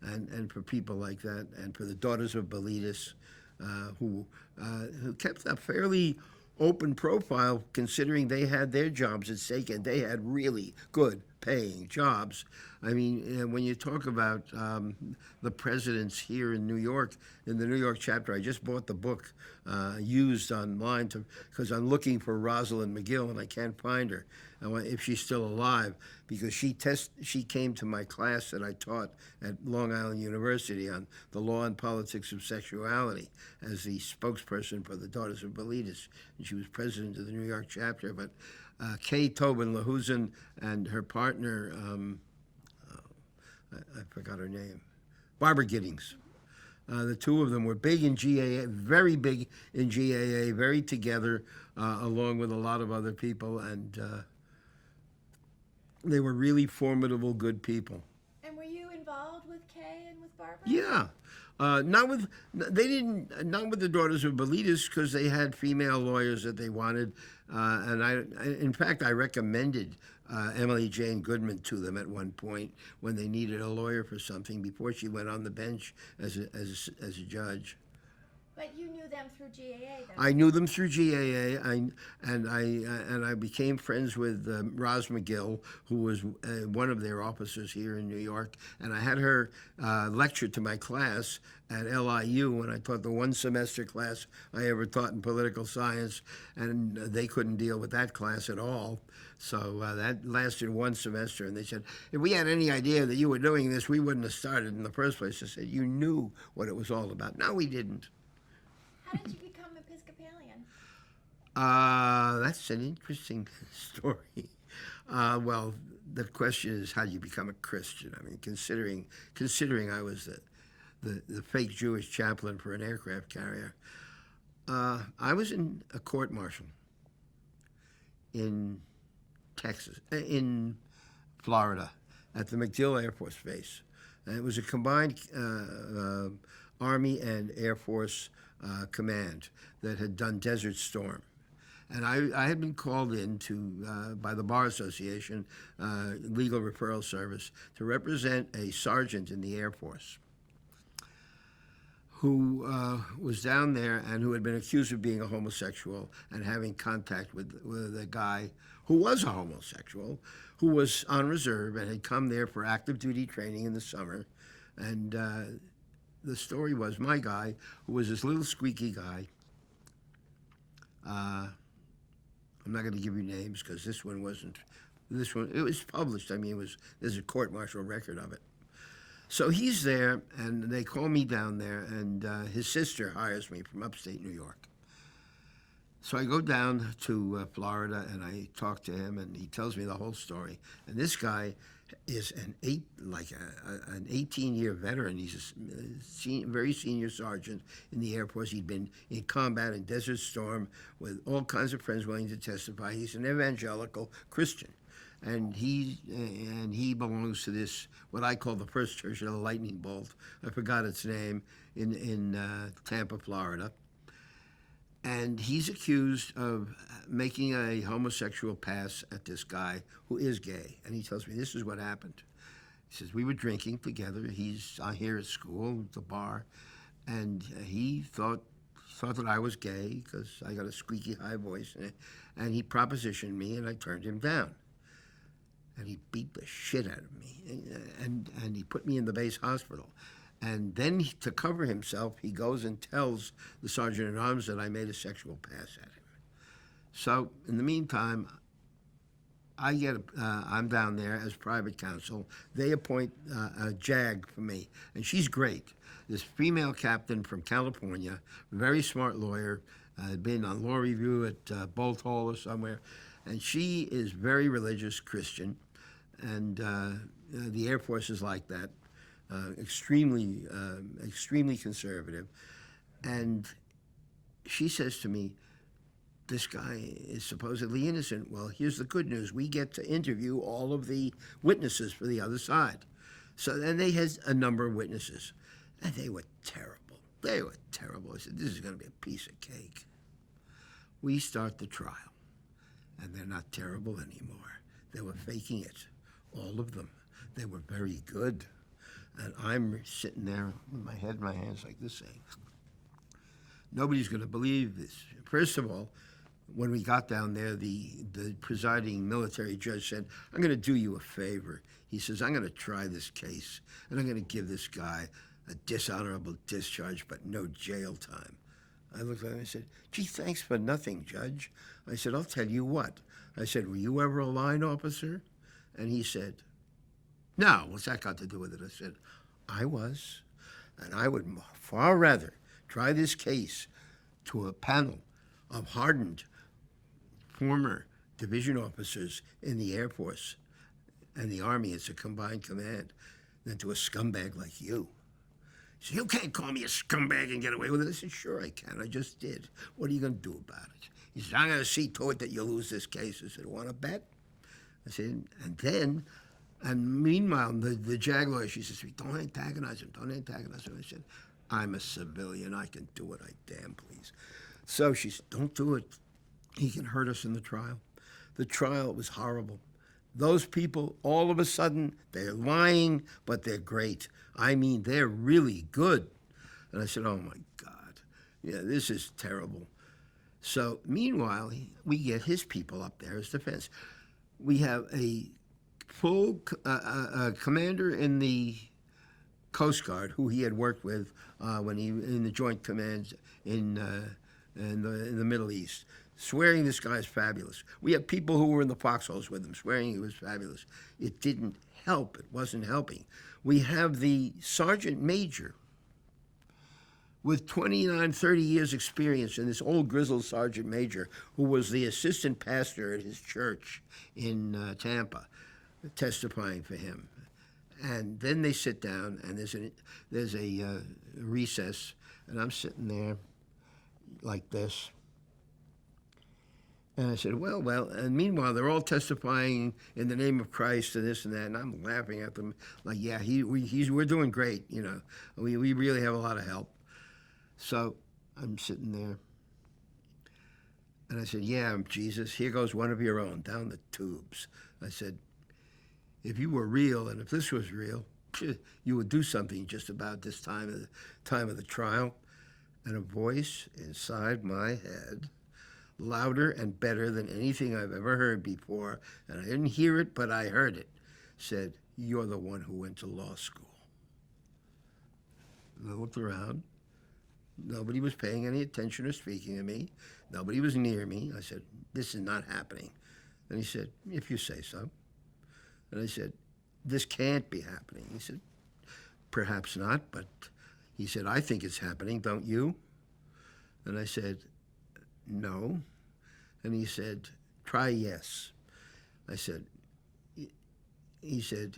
and for people like that, and for the Daughters of Bilitis, who kept a fairly open profile considering they had their jobs at stake and they had really good paying jobs. I mean, when you talk about the presidents here in New York, in the New York chapter, I just bought the book used online because I'm looking for Rosalind McGill and I can't find her. If she's still alive, because she came to my class that I taught at Long Island University on the law and politics of sexuality as the spokesperson for the Daughters of Bilitis, and she was president of the New York chapter. But Kay Tobin Lahusen and her partner, I forgot her name, Barbara Giddings. The two of them were big in GAA, very big in GAA, very together, along with a lot of other people, and they were really formidable, good people. And were you involved with Kay and with Barbara? Yeah. Not with the Daughters of Bilitis because they had female lawyers that they wanted, and in fact, I recommended Emily Jane Goodman to them at one point when they needed a lawyer for something before she went on the bench as a judge. But you knew them through GAA, though. I knew them through GAA, and I became friends with Ros McGill, who was one of their officers here in New York, and I had her lecture to my class at LIU when I taught the one semester class I ever taught in political science, and they couldn't deal with that class at all. So that lasted one semester, and they said, if we had any idea that you were doing this, we wouldn't have started in the first place. I said, you knew what it was all about. No, we didn't. How did you become Episcopalian? That's an interesting story. Well, the question is, how do you become a Christian? I mean, considering I was the fake Jewish chaplain for an aircraft carrier, I was in a court-martial in Florida, at the MacDill Air Force Base. And it was a combined Army and Air Force command that had done Desert Storm. And I had been called in by the Bar Association, Legal Referral Service, to represent a sergeant in the Air Force who was down there and who had been accused of being a homosexual and having contact with a guy who was a homosexual, who was on reserve and had come there for active duty training in the summer. And the story was my guy, who was this little squeaky guy, I'm not going to give you names because this one wasn't This one, it was published. I mean, there's a court-martial record of it. So he's there, and they call me down there, and his sister hires me from upstate New York. So I go down to Florida, and I talk to him, and he tells me the whole story. And this guy is an 18-year veteran. He's a very senior sergeant in the Air Force. He'd been in combat in Desert Storm with all kinds of friends willing to testify. He's an evangelical Christian. And he belongs to this, what I call the First Church of the Lightning Bolt. I forgot its name, in Tampa, Florida. And he's accused of making a homosexual pass at this guy who is gay. And he tells me, this is what happened. He says, we were drinking together. He's here at school, at the bar. And he thought that I was gay because I got a squeaky high voice. And he propositioned me, and I turned him down. And he beat the shit out of me. And he put me in the base hospital. And then, to cover himself, he goes and tells the sergeant-at-arms that I made a sexual pass at him. So, in the meantime, I'm down there as private counsel. They appoint a JAG for me, and she's great. This female captain from California, very smart lawyer, had been on law review at Bolt Hall or somewhere, and she is very religious Christian, and the Air Force is like that. Extremely conservative. And she says to me, this guy is supposedly innocent. Well, here's the good news. We get to interview all of the witnesses for the other side. So then they had a number of witnesses, and they were terrible. They were terrible. I said, this is going to be a piece of cake. We start the trial, and they're not terrible anymore. They were faking it, all of them. They were very good. And I'm sitting there with my head in my hands like this saying, nobody's going to believe this. First of all, when we got down there, the presiding military judge said, I'm going to do you a favor. He says, I'm going to try this case, and I'm going to give this guy a dishonorable discharge, but no jail time. I looked at him and I said, gee, thanks for nothing, Judge. I said, I'll tell you what. I said, were you ever a line officer? And he said, no, what's that got to do with it? I said, I was, and I would far rather try this case to a panel of hardened former division officers in the Air Force and the Army as a combined command than to a scumbag like you. He said, you can't call me a scumbag and get away with it. I said, sure I can. I just did. What are you going to do about it? He said, I'm going to see to it that you lose this case. I said, want to bet? I said, and meanwhile, the JAG lawyer, she says, don't antagonize him, don't antagonize him. I said, I'm a civilian, I can do what I damn please. So she said, don't do it. He can hurt us in the trial. The trial was horrible. Those people, all of a sudden, they're lying, but they're great. I mean, they're really good. And I said, oh my God, yeah, this is terrible. So meanwhile, we get his people up there as defense. We have a full commander in the Coast Guard who he had worked with when he in the Joint Commands in the Middle East, swearing this guy's fabulous. We have people who were in the foxholes with him swearing he was fabulous. It didn't help. It wasn't helping. We have the Sergeant Major with 29, 30 years experience, and this old grizzled Sergeant Major who was the assistant pastor at his church in Tampa, testifying for him. And then they sit down, and there's a recess, and I'm sitting there like this. And I said, well, and meanwhile, they're all testifying in the name of Christ and this and that, and I'm laughing at them like, yeah, we're doing great, you know. We really have a lot of help. So I'm sitting there, and I said, yeah, Jesus, here goes one of your own down the tubes. I said, if you were real, and if this was real, you would do something just about this time of the trial. And a voice inside my head, louder and better than anything I've ever heard before, and I didn't hear it, but I heard it, said, you're the one who went to law school. And I looked around. Nobody was paying any attention or speaking to me. Nobody was near me. I said, this is not happening. And he said, if you say so. And I said, this can't be happening. He said, perhaps not, but he said, I think it's happening, don't you? And I said, no. And he said, try yes. I said, he said,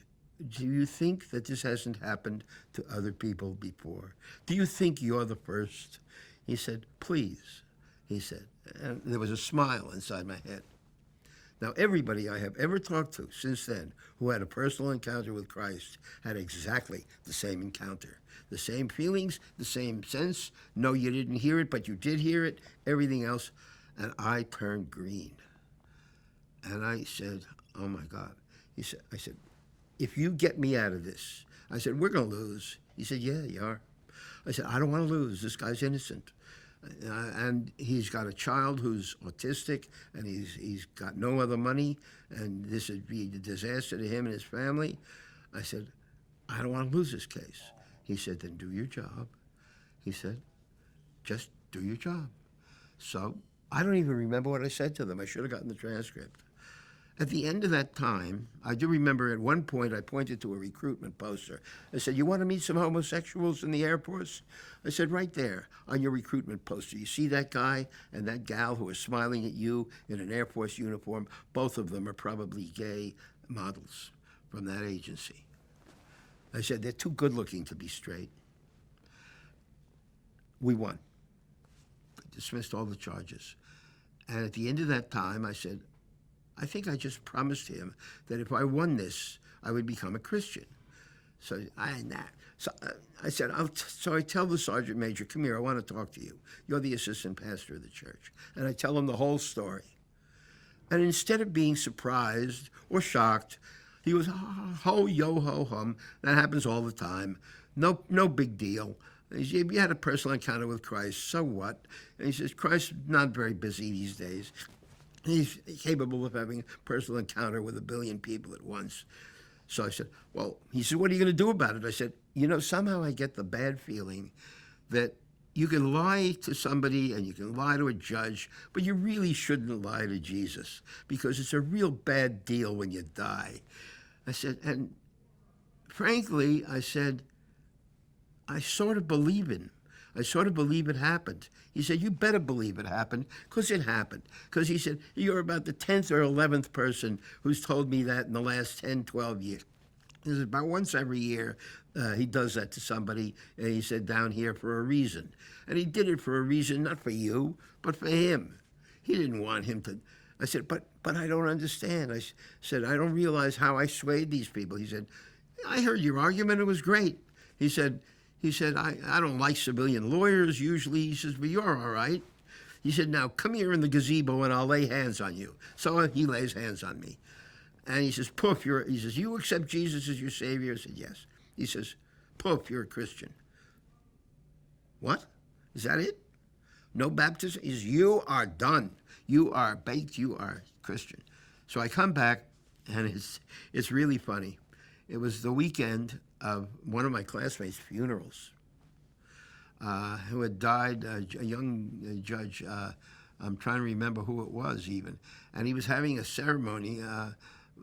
do you think that this hasn't happened to other people before? Do you think you're the first? He said, please. He said, and there was a smile inside my head. Now, everybody I have ever talked to since then who had a personal encounter with Christ had exactly the same encounter. The same feelings, the same sense. No, you didn't hear it, but you did hear it. Everything else. And I turned green. And I said, oh, my God. I said, if you get me out of this, I said, we're going to lose. He said, yeah, you are. I said, I don't want to lose. This guy's innocent. And he's got a child who's autistic, and he's got no other money, and this would be a disaster to him and his family. I said, I don't want to lose this case. He said, then do your job. He said, just do your job. So I don't even remember what I said to them. I should have gotten the transcript. At the end of that time, I do remember at one point I pointed to a recruitment poster. I said, you want to meet some homosexuals in the Air Force? I said, right there on your recruitment poster. You see that guy and that gal who is smiling at you in an Air Force uniform? Both of them are probably gay models from that agency. I said, they're too good looking to be straight. We won. I dismissed all the charges. And at the end of that time, I said, I think I just promised him that if I won this, I would become a Christian. So I said, so I tell the sergeant major, come here, I want to talk to you. You're the assistant pastor of the church. And I tell him the whole story. And instead of being surprised or shocked, he was ho, yo, ho, hum. That happens all the time. No big deal. You had a personal encounter with Christ, so what? And he says, Christ's not very busy these days. He's capable of having a personal encounter with 1 billion people at once. So I said, well, he said, what are you going to do about it? I said, somehow I get the bad feeling that you can lie to somebody and you can lie to a judge, but you really shouldn't lie to Jesus because it's a real bad deal when you die. I said, and frankly, I said, I sort of believe him. I sort of believe it happened. He said, you better believe it happened, because it happened. Because he said, you're about the 10th or 11th person who's told me that in the last 10, 12 years. He said, about once every year, he does that to somebody, and he said, down here for a reason. And he did it for a reason, not for you, but for him. He didn't want him to. I said, but I don't understand. I said, I don't realize how I swayed these people. He said, I heard your argument. It was great. He said, I don't like civilian lawyers usually. He says, but you're all right. He said, now come here in the gazebo and I'll lay hands on you. So he lays hands on me. And he says, poof, he says, you accept Jesus as your Savior? I said, yes. He says, poof, you're a Christian. What? Is that it? No baptism? He says, you are done. You are baked. You are Christian. So I come back, and it's really funny. It was the weekend of one of my classmates' funerals, who had died, a young judge. I'm trying to remember who it was even. And he was having a ceremony.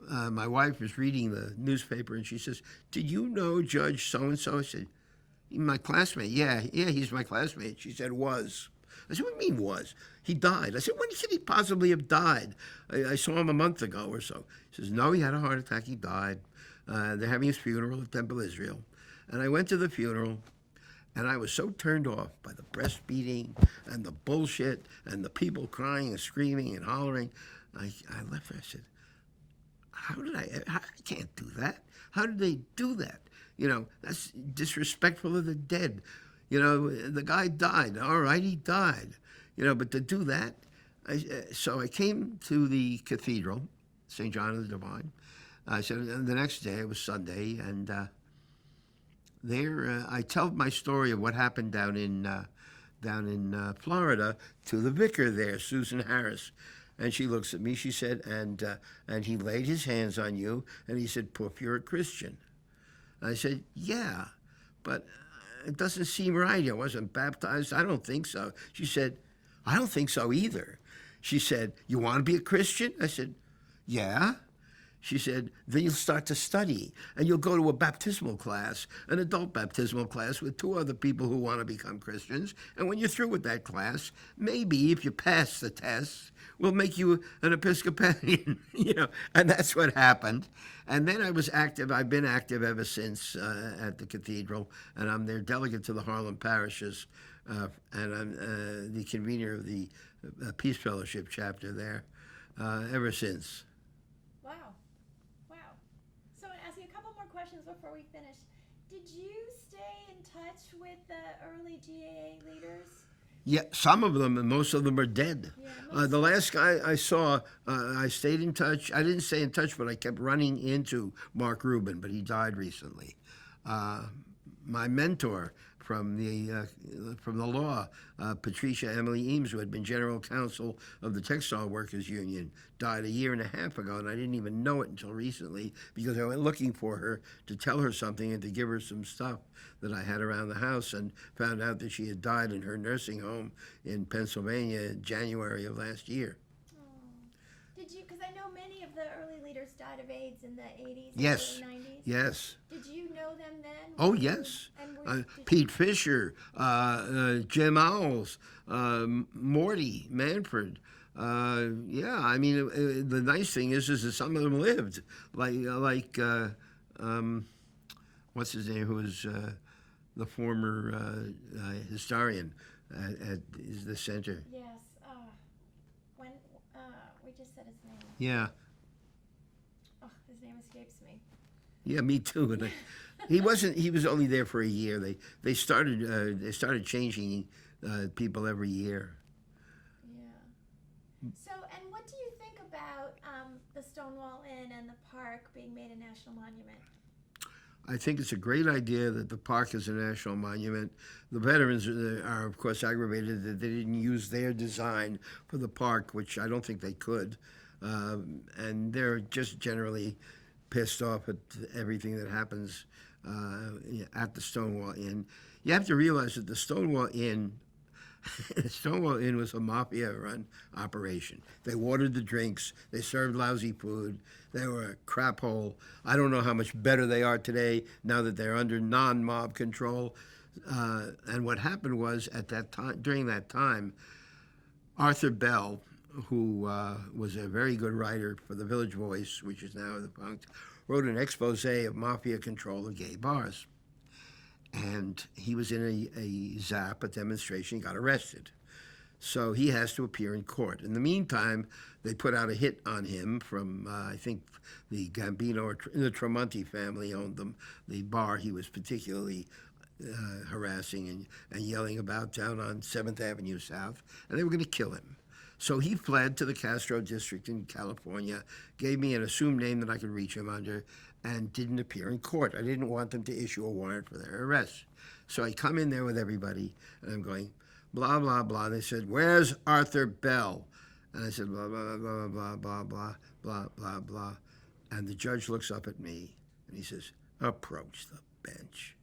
My wife was reading the newspaper, and she says, did you know Judge so-and-so? I said, my classmate. Yeah, he's my classmate. She said, was. I said, what do you mean was? He died. I said, when could he possibly have died? I saw him a month ago or so. He says, no, he had a heart attack. He died. They're having his funeral at Temple Israel. And I went to the funeral, and I was so turned off by the breastfeeding and the bullshit and the people crying and screaming and hollering. I left there. I said, I can't do that. How did they do that? That's disrespectful of the dead. The guy died. All right, he died. But to do that, so I came to the cathedral, St. John of the Divine. I said, the next day, it was Sunday, and there I tell my story of what happened down in Florida to the vicar there, Susan Harris. And she looks at me, she said, and he laid his hands on you, and he said, poof, you're a Christian. I said, yeah, but it doesn't seem right. I wasn't baptized. I don't think so. She said, I don't think so either. She said, you want to be a Christian? I said, Yeah. She said, then you'll start to study and you'll go to a baptismal class, an adult baptismal class with two other people who want to become Christians. And when you're through with that class, maybe if you pass the test, we'll make you an Episcopalian, and that's what happened. And then I was active. I've been active ever since at the cathedral, and I'm their delegate to the Harlem parishes, and I'm the convener of the Peace Fellowship chapter there ever since. Questions before we finish. Did you stay in touch with the early GAA leaders? Yeah, some of them, and most of them are dead. Yeah, the last guy I saw, I stayed in touch. I didn't stay in touch, but I kept running into Mark Rubin, but he died recently. My mentor from the law, Patricia Emily Eames, who had been general counsel of the Textile Workers Union, died a year and a half ago, and I didn't even know it until recently because I went looking for her to tell her something and to give her some stuff that I had around the house, and found out that she had died in her nursing home in Pennsylvania in January of last year. Did you, because I know many of the early leaders died of AIDS in the 80s Yes. and early 90s. Yes. Did you know them then? Oh, yes. Pete Fisher, Jim Owls, Morty Manfred. Yeah, I mean, the nice thing is that some of them lived. Like what's his name, who was the former historian at the center. Yes. When we just said his name. Yeah. Oh, his name escapes me. Yeah, me too. And he wasn't. He was only there for a year. They started changing people every year. Yeah. So, and what do you think about the Stonewall Inn and the park being made a national monument? I think it's a great idea that the park is a national monument. The veterans are, of course, aggravated that they didn't use their design for the park, which I don't think they could. And they're just generally pissed off at everything that happens at the Stonewall Inn. You have to realize that the Stonewall Inn was a mafia-run operation. They watered the drinks. They served lousy food. They were a crap hole. I don't know how much better they are today now that they're under non-mob control. And what happened was, at that time, during that time, Arthur Bell, who was a very good writer for the Village Voice, which is now defunct, wrote an expose of mafia control of gay bars. And he was in a demonstration, he got arrested. So he has to appear in court. In the meantime, they put out a hit on him from, I think, the Gambino or the Tremonti family owned them, the bar he was particularly harassing and yelling about down on 7th Avenue South, and they were going to kill him. So he fled to the Castro district in California, gave me an assumed name that I could reach him under, and didn't appear in court. I didn't want them to issue a warrant for their arrest. So I come in there with everybody, and I'm going, blah, blah, blah. They said, where's Arthur Bell? And I said, blah, blah, blah, blah, blah, blah, blah, blah, blah. And the judge looks up at me, and he says, approach the bench.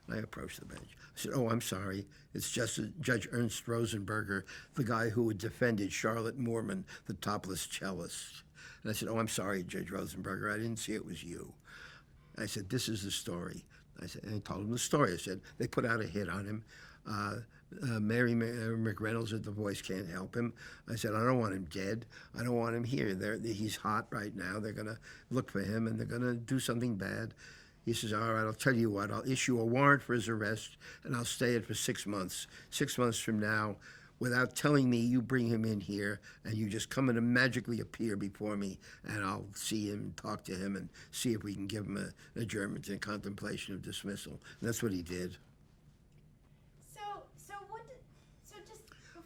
And I approached the bench. I said, oh, I'm sorry. It's just Judge Ernst Rosenberger, the guy who had defended Charlotte Moorman, the topless cellist. And I said, oh, I'm sorry, Judge Rosenberger. I didn't see it was you. I said, this is the story. I said, and I told him the story. I said, they put out a hit on him. Mary McReynolds at The Voice can't help him. I said, I don't want him dead. I don't want him here. He's hot right now. They're going to look for him, and they're going to do something bad. He says, all right, I'll tell you what. I'll issue a warrant for his arrest, and I'll stay it for 6 months. 6 months from now, without telling me, you bring him in here, and you just come in and magically appear before me, and I'll see him, talk to him, and see if we can give him an adjournment in contemplation of dismissal. And that's what he did.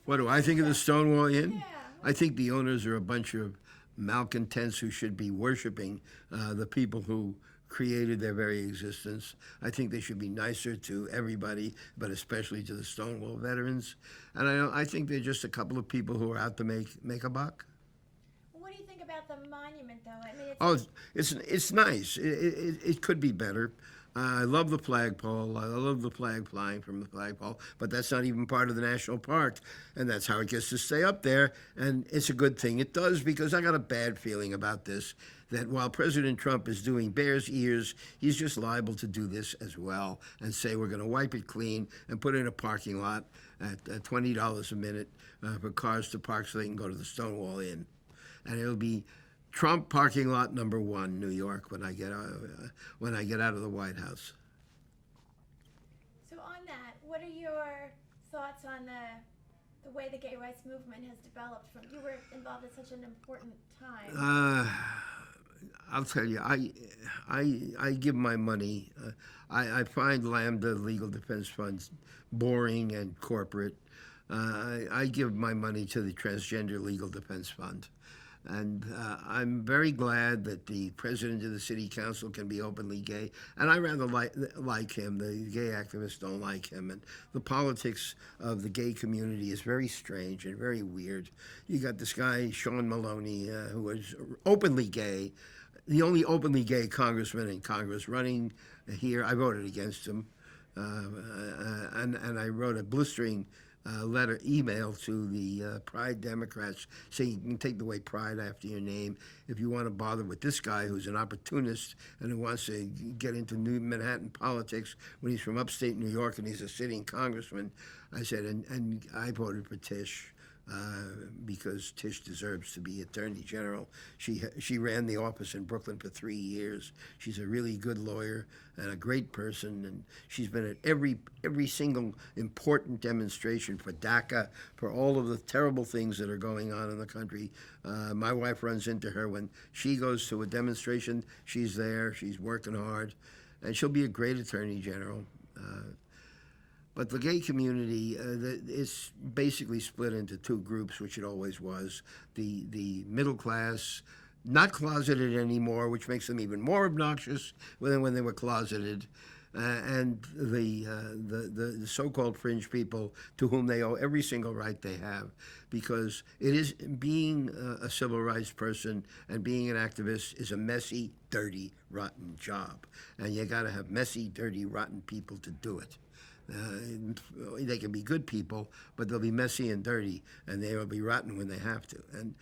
What do I think of the Stonewall Inn? Yeah. I think the owners are a bunch of malcontents who should be worshiping the people who created their very existence. I think they should be nicer to everybody, but especially to the Stonewall veterans. And I think they're just a couple of people who are out to make a buck. What do you think about about the monument, though? I mean, Oh, it's nice. It could be better. I love the flagpole. I love the flag flying from the flagpole, but that's not even part of the national park, and that's how it gets to stay up there. And it's a good thing it does, because I got a bad feeling about this. That while President Trump is doing Bears Ears, he's just liable to do this as well and say we're going to wipe it clean and put it in a parking lot at $20 a minute for cars to park so they can go to the Stonewall Inn, and it'll be Trump parking lot number 1, New York, when I get out of the White House. so on that, what are your thoughts on the way the gay rights movement has developed? From you were involved at such an important time. I'll tell you, I give my money. I find Lambda Legal Defense Funds boring and corporate. I give my money to the Transgender Legal Defense Fund. And I'm very glad that the president of the city council can be openly gay. And I rather like him. The gay activists don't like him. And the politics of the gay community is very strange and very weird. You got this guy, Sean Maloney, who is openly gay, the only openly gay congressman in Congress running here. I voted against him. And I wrote a blistering email to the Pride Democrats saying you can take the word Pride after your name if you want to bother with this guy who's an opportunist and who wants to get into New Manhattan politics when he's from upstate New York and he's a sitting congressman. I said, and I voted for Tish. Because Tish deserves to be Attorney General. She ran the office in Brooklyn for 3 years. She's a really good lawyer and a great person, and she's been at every single important demonstration for DACA, for all of the terrible things that are going on in the country. My wife runs into her when she goes to a demonstration. She's there. She's working hard, and she'll be a great Attorney General. But the gay community is basically split into 2 groups, which it always was. The middle class, not closeted anymore, which makes them even more obnoxious than when they were closeted, and the so-called fringe people to whom they owe every single right they have, because it is being a civil rights person and being an activist is a messy, dirty, rotten job, and you got to have messy, dirty, rotten people to do it. They can be good people, but they'll be messy and dirty, and they will be rotten when they have to. And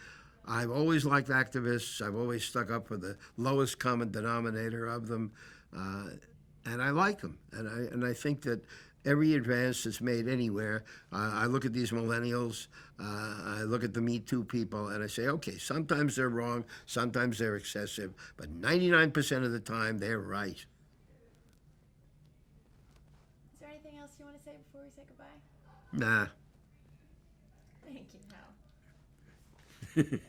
I've always liked activists. I've always stuck up for the lowest common denominator of them, and I like them. And I think that every advance that's made anywhere, I look at these millennials, I look at the Me Too people, and I say, okay, sometimes they're wrong, sometimes they're excessive, but 99% of the time they're right. Anything else you want to say before we say goodbye? Nah. Thank you, Hal. That's it.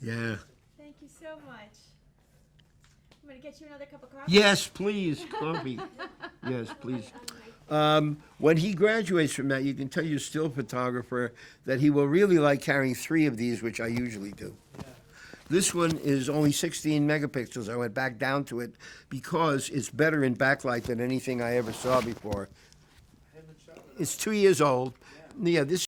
Yeah. Thank you so much. I'm going to get you another cup of coffee. Yes, please, coffee. Yes, please. When he graduates from that, you can tell your still photographer that he will really like carrying 3 of these, which I usually do. This one is only 16 megapixels. I went back down to it because it's better in backlight than anything I ever saw before. It's 2 years old. Yeah, this